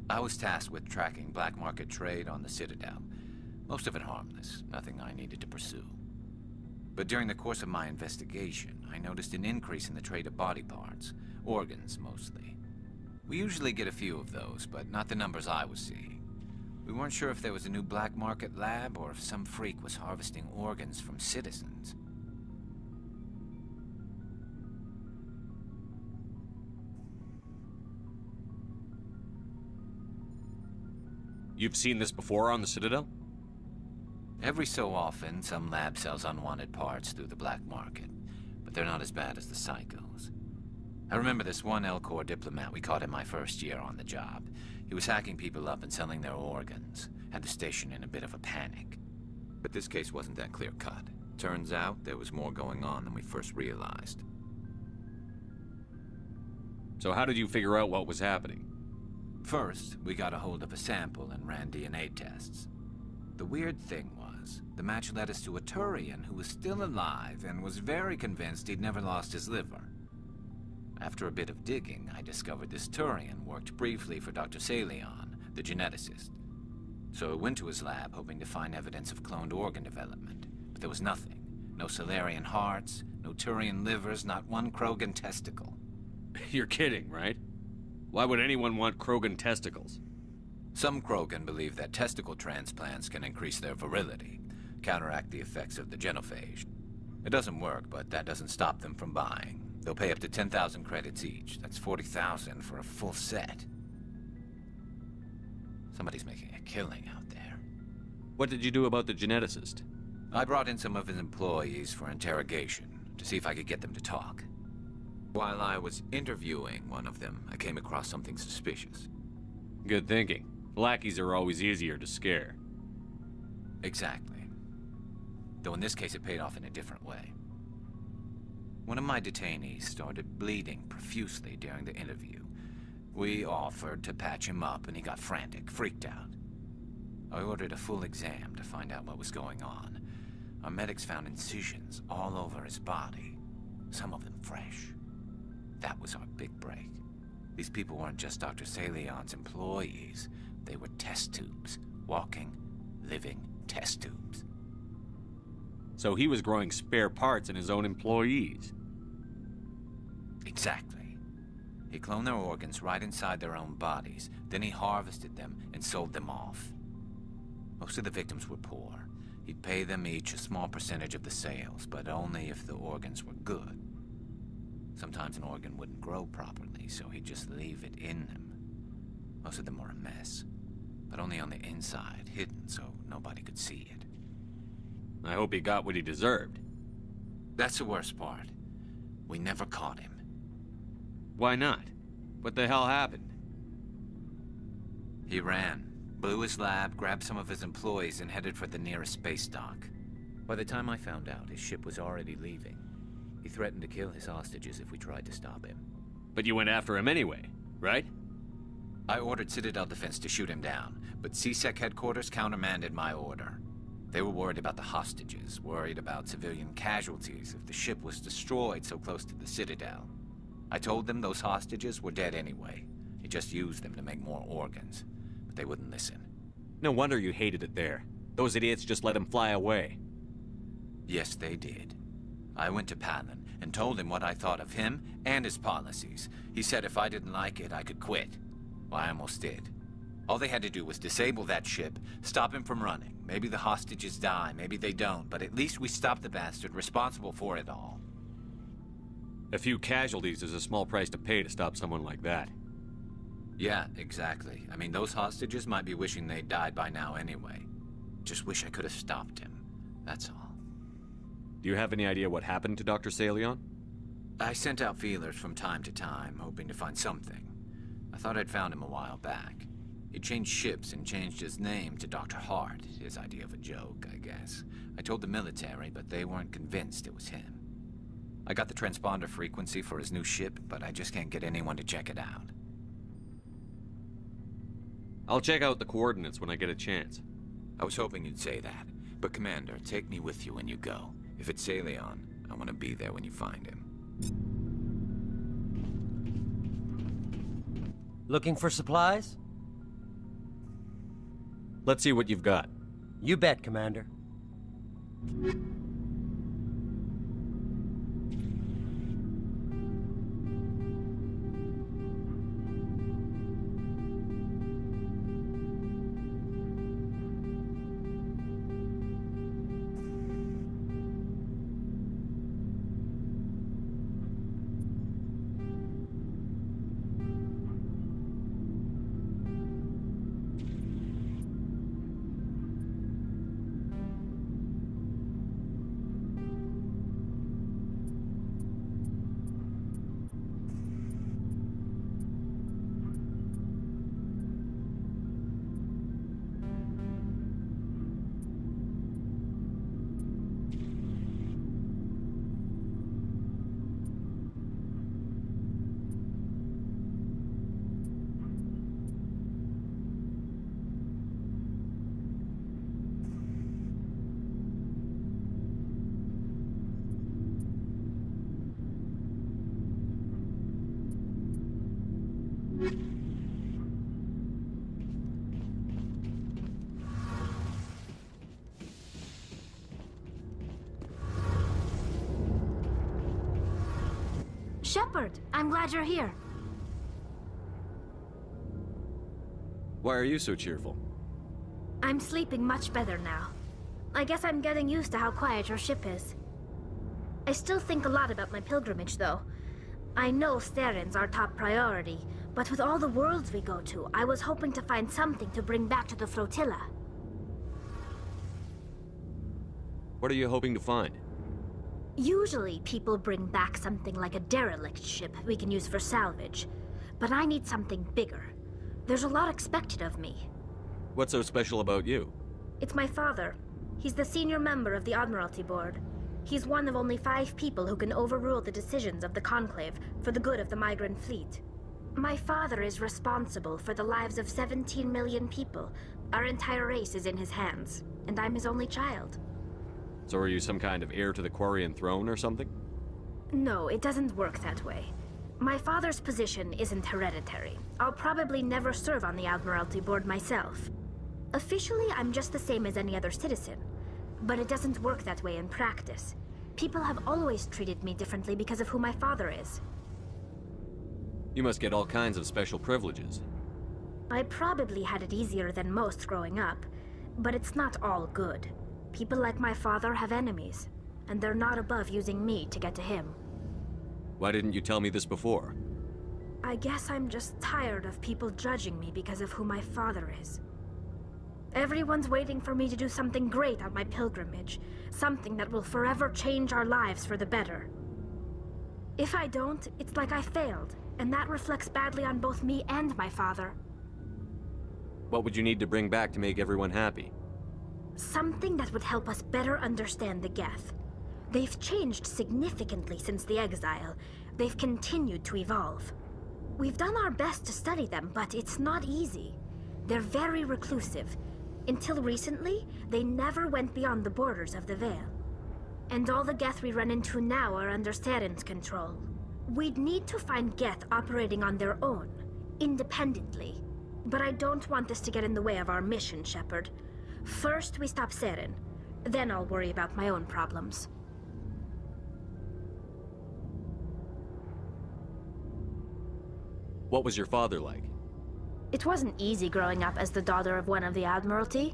I was tasked with tracking black market trade on the Citadel. Most of it harmless, nothing I needed to pursue. But during the course of my investigation, I noticed an increase in the trade of body parts, organs mostly. We usually get a few of those, but not the numbers I was seeing. We weren't sure if there was a new black market lab or if some freak was harvesting organs from citizens. You've seen this before on the Citadel? Every so often, some lab sells unwanted parts through the black market, but they're not as bad as the psychos. I remember this one L-Corps diplomat we caught in my first year on the job. He was hacking people up and selling their organs. Had the station in a bit of a panic. But this case wasn't that clear-cut. Turns out there was more going on than we first realized. So how did you figure out what was happening? First, we got a hold of a sample and ran DNA tests. The weird thing was, the match led us to a Turian who was still alive and was very convinced he'd never lost his liver. After a bit of digging, I discovered this Turian worked briefly for Dr. Salion, the geneticist. So I went to his lab hoping to find evidence of cloned organ development, but there was nothing. No Solarian hearts, no Turian livers, not one Krogan testicle. You're kidding, right? Why would anyone want Krogan testicles? Some Krogan believe that testicle transplants can increase their virility, counteract the effects of the genophage. It doesn't work, but that doesn't stop them from buying. They'll pay up to 10,000 credits each. That's 40,000 for a full set. Somebody's making a killing out there. What did you do about the geneticist? I brought in some of his employees for interrogation, to see if I could get them to talk. While I was interviewing one of them, I came across something suspicious. Good thinking. Lackeys are always easier to scare. Exactly. Though in this case it paid off in a different way. One of my detainees started bleeding profusely during the interview. We offered to patch him up and he got frantic, freaked out. I ordered a full exam to find out what was going on. Our medics found incisions all over his body, some of them fresh. That was our big break. These people weren't just Dr. Salion's employees. They were test tubes. Walking, living test tubes. So he was growing spare parts in his own employees. Exactly. He cloned their organs right inside their own bodies. Then he harvested them and sold them off. Most of the victims were poor. He'd pay them each a small percentage of the sales, but only if the organs were good. Sometimes an organ wouldn't grow properly, so he'd just leave it in them. Most of them were a mess, but only on the inside, hidden so nobody could see it. I hope he got what he deserved. That's the worst part. We never caught him. Why not? What the hell happened? He ran, blew his lab, grabbed some of his employees, and headed for the nearest space dock. By the time I found out, his ship was already leaving. He threatened to kill his hostages if we tried to stop him. But you went after him anyway, right? I ordered Citadel Defense to shoot him down, but CSEC headquarters countermanded my order. They were worried about the hostages, worried about civilian casualties if the ship was destroyed so close to the Citadel. I told them those hostages were dead anyway. He just used them to make more organs, but they wouldn't listen. No wonder you hated it there. Those idiots just let him fly away. Yes, they did. I went to Palin and told him what I thought of him and his policies. He said if I didn't like it, I could quit. Well, I almost did. All they had to do was disable that ship, stop him from running. Maybe the hostages die, maybe they don't, but at least we stopped the bastard responsible for it all. A few casualties is a small price to pay to stop someone like that. Yeah, exactly. I mean, those hostages might be wishing they'd died by now anyway. Just wish I could have stopped him. That's all. Do you have any idea what happened to Dr. Salion? I sent out feelers from time to time, hoping to find something. I thought I'd found him a while back. He changed ships and changed his name to Dr. Hart, his idea of a joke, I guess. I told the military, but they weren't convinced it was him. I got the transponder frequency for his new ship, but I just can't get anyone to check it out. I'll check out the coordinates when I get a chance. I was hoping you'd say that, but Commander, take me with you when you go. If it's Salion, I want to be there when you find him. Looking for supplies? Let's see what you've got. You bet, Commander. Shepard, I'm glad you're here. Why are you so cheerful? I'm sleeping much better now. I guess I'm getting used to how quiet your ship is. I still think a lot about my pilgrimage, though. I know Theron's our top priority, but with all the worlds we go to, I was hoping to find something to bring back to the flotilla. What are you hoping to find? Usually, people bring back something like a derelict ship we can use for salvage. But I need something bigger. There's a lot expected of me. What's so special about you? It's my father. He's the senior member of the Admiralty Board. He's one of only 5 people who can overrule the decisions of the Conclave for the good of the migrant fleet. My father is responsible for the lives of 17 million people. Our entire race is in his hands, and I'm his only child. So are you some kind of heir to the Quarian throne or something? No, it doesn't work that way. My father's position isn't hereditary. I'll probably never serve on the Admiralty Board myself. Officially, I'm just the same as any other citizen. But it doesn't work that way in practice. People have always treated me differently because of who my father is. You must get all kinds of special privileges. I probably had it easier than most growing up, but it's not all good. People like my father have enemies, and they're not above using me to get to him. Why didn't you tell me this before? I guess I'm just tired of people judging me because of who my father is. Everyone's waiting for me to do something great on my pilgrimage, something that will forever change our lives for the better. If I don't, it's like I failed, and that reflects badly on both me and my father. What would you need to bring back to make everyone happy? Something that would help us better understand the Geth. They've changed significantly since the exile. They've continued to evolve. We've done our best to study them, but it's not easy. They're very reclusive. Until recently, they never went beyond the borders of the Veil. And all the Geth we run into now are under Saren's control. We'd need to find Geth operating on their own, independently. But I don't want this to get in the way of our mission, Shepard. First, we stop Saren. Then I'll worry about my own problems. What was your father like? It wasn't easy growing up as the daughter of one of the Admiralty.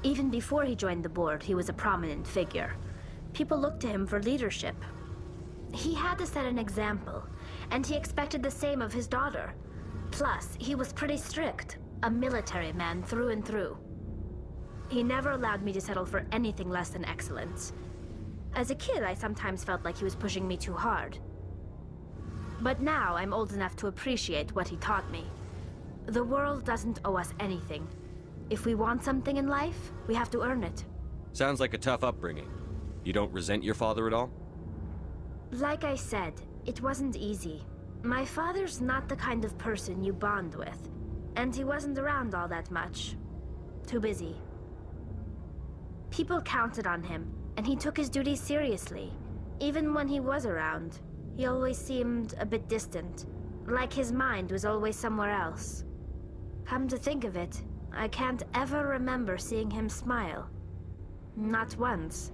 Even before he joined the board, he was a prominent figure. People looked to him for leadership. He had to set an example, and he expected the same of his daughter. Plus, he was pretty strict, a military man through and through. He never allowed me to settle for anything less than excellence. As a kid, I sometimes felt like he was pushing me too hard. But now I'm old enough to appreciate what he taught me. The world doesn't owe us anything. If we want something in life, we have to earn it. Sounds like a tough upbringing. You don't resent your father at all? Like I said, it wasn't easy. My father's not the kind of person you bond with, and he wasn't around all that much. Too busy. People counted on him, and he took his duties seriously. Even when he was around, he always seemed a bit distant, like his mind was always somewhere else. Come to think of it, I can't ever remember seeing him smile. Not once.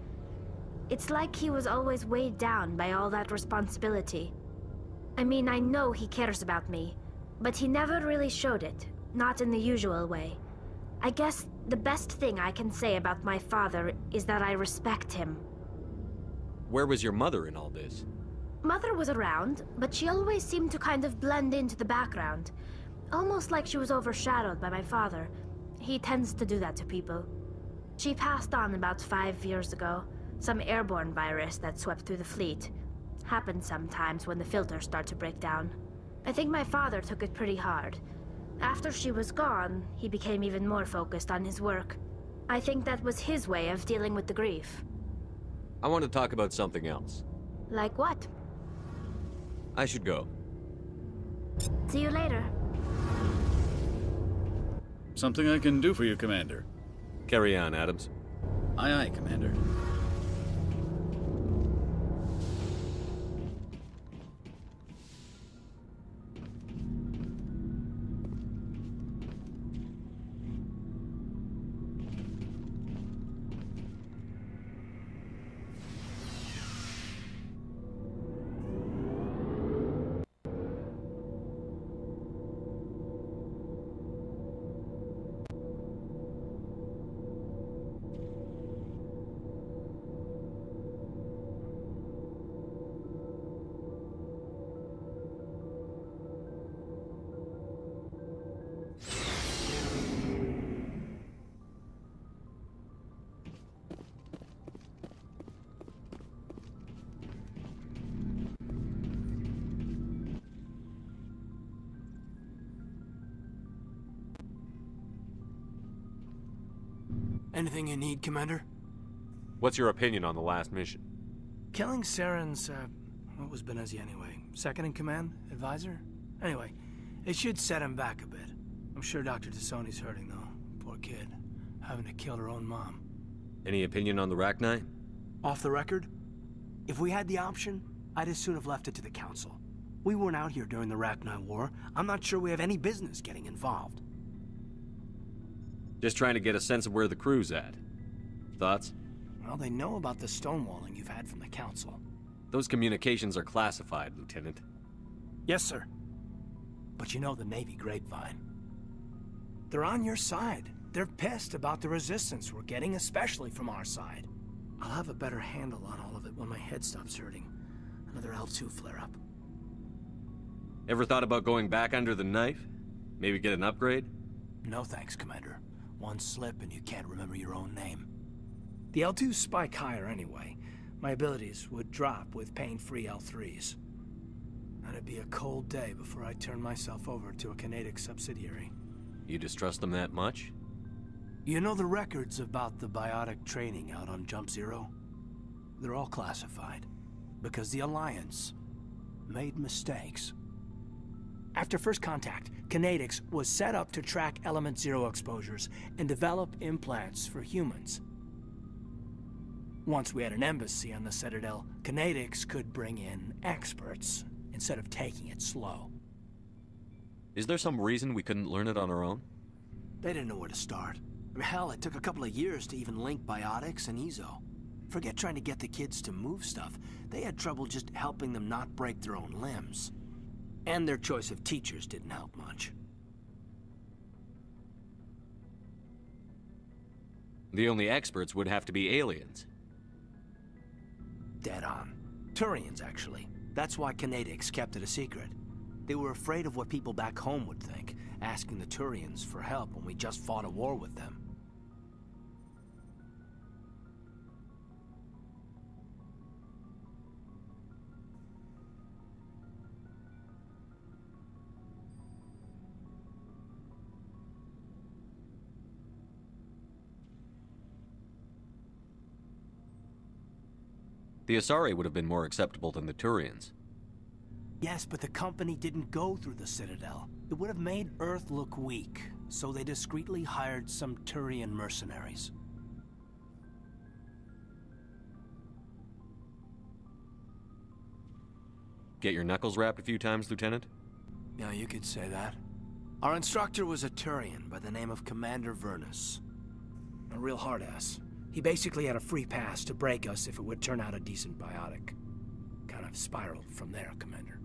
It's like he was always weighed down by all that responsibility. I mean, I know he cares about me, but he never really showed it, not in the usual way. I guess the best thing I can say about my father is that I respect him. Where was your mother in all this? Mother was around, but she always seemed to kind of blend into the background. Almost like she was overshadowed by my father. He tends to do that to people. She passed on about 5 years ago. Some airborne virus that swept through the fleet. Happens sometimes when the filters start to break down. I think my father took it pretty hard. After she was gone, he became even more focused on his work. I think that was his way of dealing with the grief. I want to talk about something else. Like what? I should go. See you later. Something I can do for you, Commander. Carry on, Adams. Aye, aye, Commander. Anything you need, Commander? What's your opinion on the last mission? Killing Saren's, what was Benezia anyway? Second in command? Advisor? Anyway, it should set him back a bit. I'm sure Dr. Tassoni's hurting, though. Poor kid. Having to kill her own mom. Any opinion on the Rachni? Off the record? If we had the option, I'd as soon have left it to the Council. We weren't out here during the Rachni War. I'm not sure we have any business getting involved. Just trying to get a sense of where the crew's at. Thoughts? Well, they know about the stonewalling you've had from the Council. Those communications are classified, Lieutenant. Yes, sir. But you know the Navy grapevine. They're on your side. They're pissed about the resistance we're getting, especially from our side. I'll have a better handle on all of it when my head stops hurting. Another L2 flare-up. Ever thought about going back under the knife? Maybe get an upgrade? No thanks, Commander. One slip and you can't remember your own name. The L2s spike higher anyway. My abilities would drop with pain-free L3s. And it'd be a cold day before I turn myself over to a Canadic subsidiary. You distrust them that much? You know the records about the biotic training out on Jump Zero? They're all classified. Because the Alliance made mistakes. After first contact, Canadics was set up to track Element Zero exposures and develop implants for humans. Once we had an embassy on the Citadel, Canadics could bring in experts instead of taking it slow. Is there some reason we couldn't learn it on our own? They didn't know where to start. I mean, hell, it took a couple of years to even link biotics and Ezo. Forget trying to get the kids to move stuff. They had trouble just helping them not break their own limbs. And their choice of teachers didn't help much. The only experts would have to be aliens. Dead on. Turians, actually. That's why Canadics kept it a secret. They were afraid of what people back home would think, asking the Turians for help when we just fought a war with them. The Asari would have been more acceptable than the Turians. Yes, but the company didn't go through the Citadel. It would have made Earth look weak, so they discreetly hired some Turian mercenaries. Get your knuckles rapped a few times, Lieutenant? Yeah, you could say that. Our instructor was a Turian by the name of Commander Vernus. A real hard-ass. He basically had a free pass to break us if it would turn out a decent biotic. Kind of spiraled from there, Commander.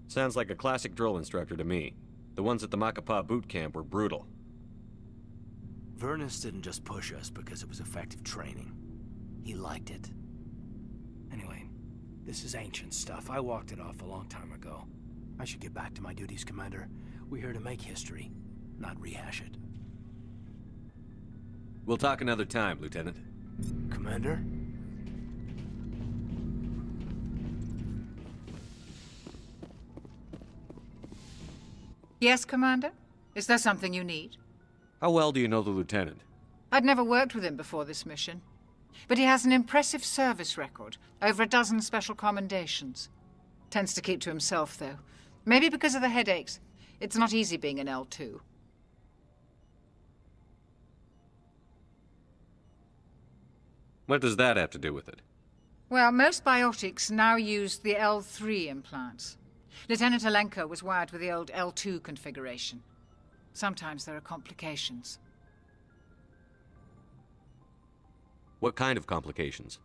Sounds like a classic drill instructor to me. The ones at the Macapa boot camp were brutal. Vernus didn't just push us because it was effective training. He liked it. Anyway, this is ancient stuff. I walked it off a long time ago. I should get back to my duties, Commander. We're here to make history, not rehash it. We'll talk another time, Lieutenant. Commander? Yes, Commander? Is there something you need? How well do you know the Lieutenant? I'd never worked with him before this mission. But he has an impressive service record, over a dozen special commendations. Tends to keep to himself, though. Maybe because of the headaches. It's not easy being an L2. What does that have to do with it? Well, most biotics now use the L3 implants. Lieutenant Alenko was wired with the old L2 configuration. Sometimes there are complications. What kind of complications?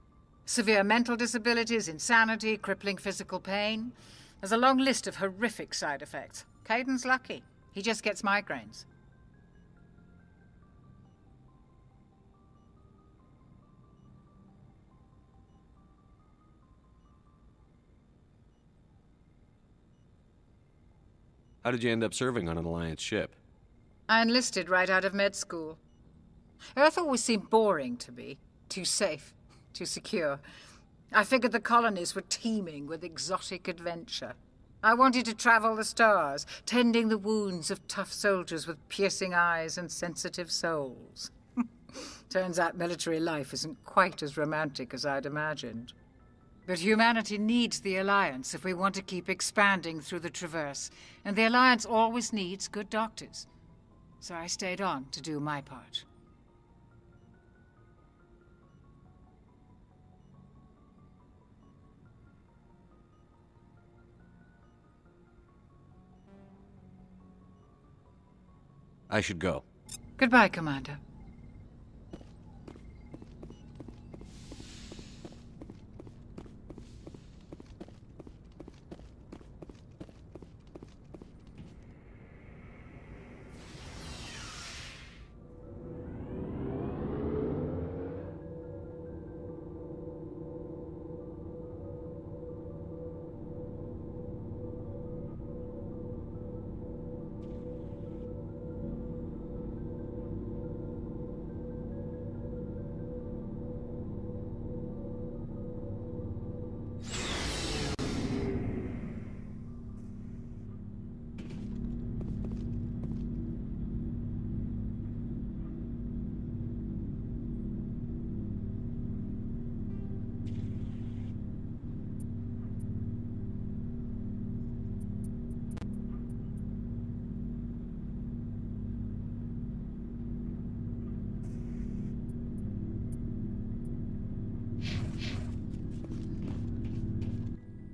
Severe mental disabilities, insanity, crippling physical pain. There's a long list of horrific side effects. Caden's lucky. He just gets migraines. How did you end up serving on an Alliance ship? I enlisted right out of med school. Earth always seemed boring to me. Too safe, too secure. I figured the colonies were teeming with exotic adventure. I wanted to travel the stars, tending the wounds of tough soldiers with piercing eyes and sensitive souls. Turns out military life isn't quite as romantic as I'd imagined. But humanity needs the Alliance if we want to keep expanding through the Traverse, and the Alliance always needs good doctors. So I stayed on to do my part. I should go. Goodbye, Commander.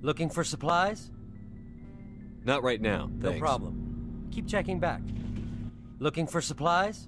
Looking for supplies? Not right now, No thanks. problem. Keep checking back. Looking for supplies?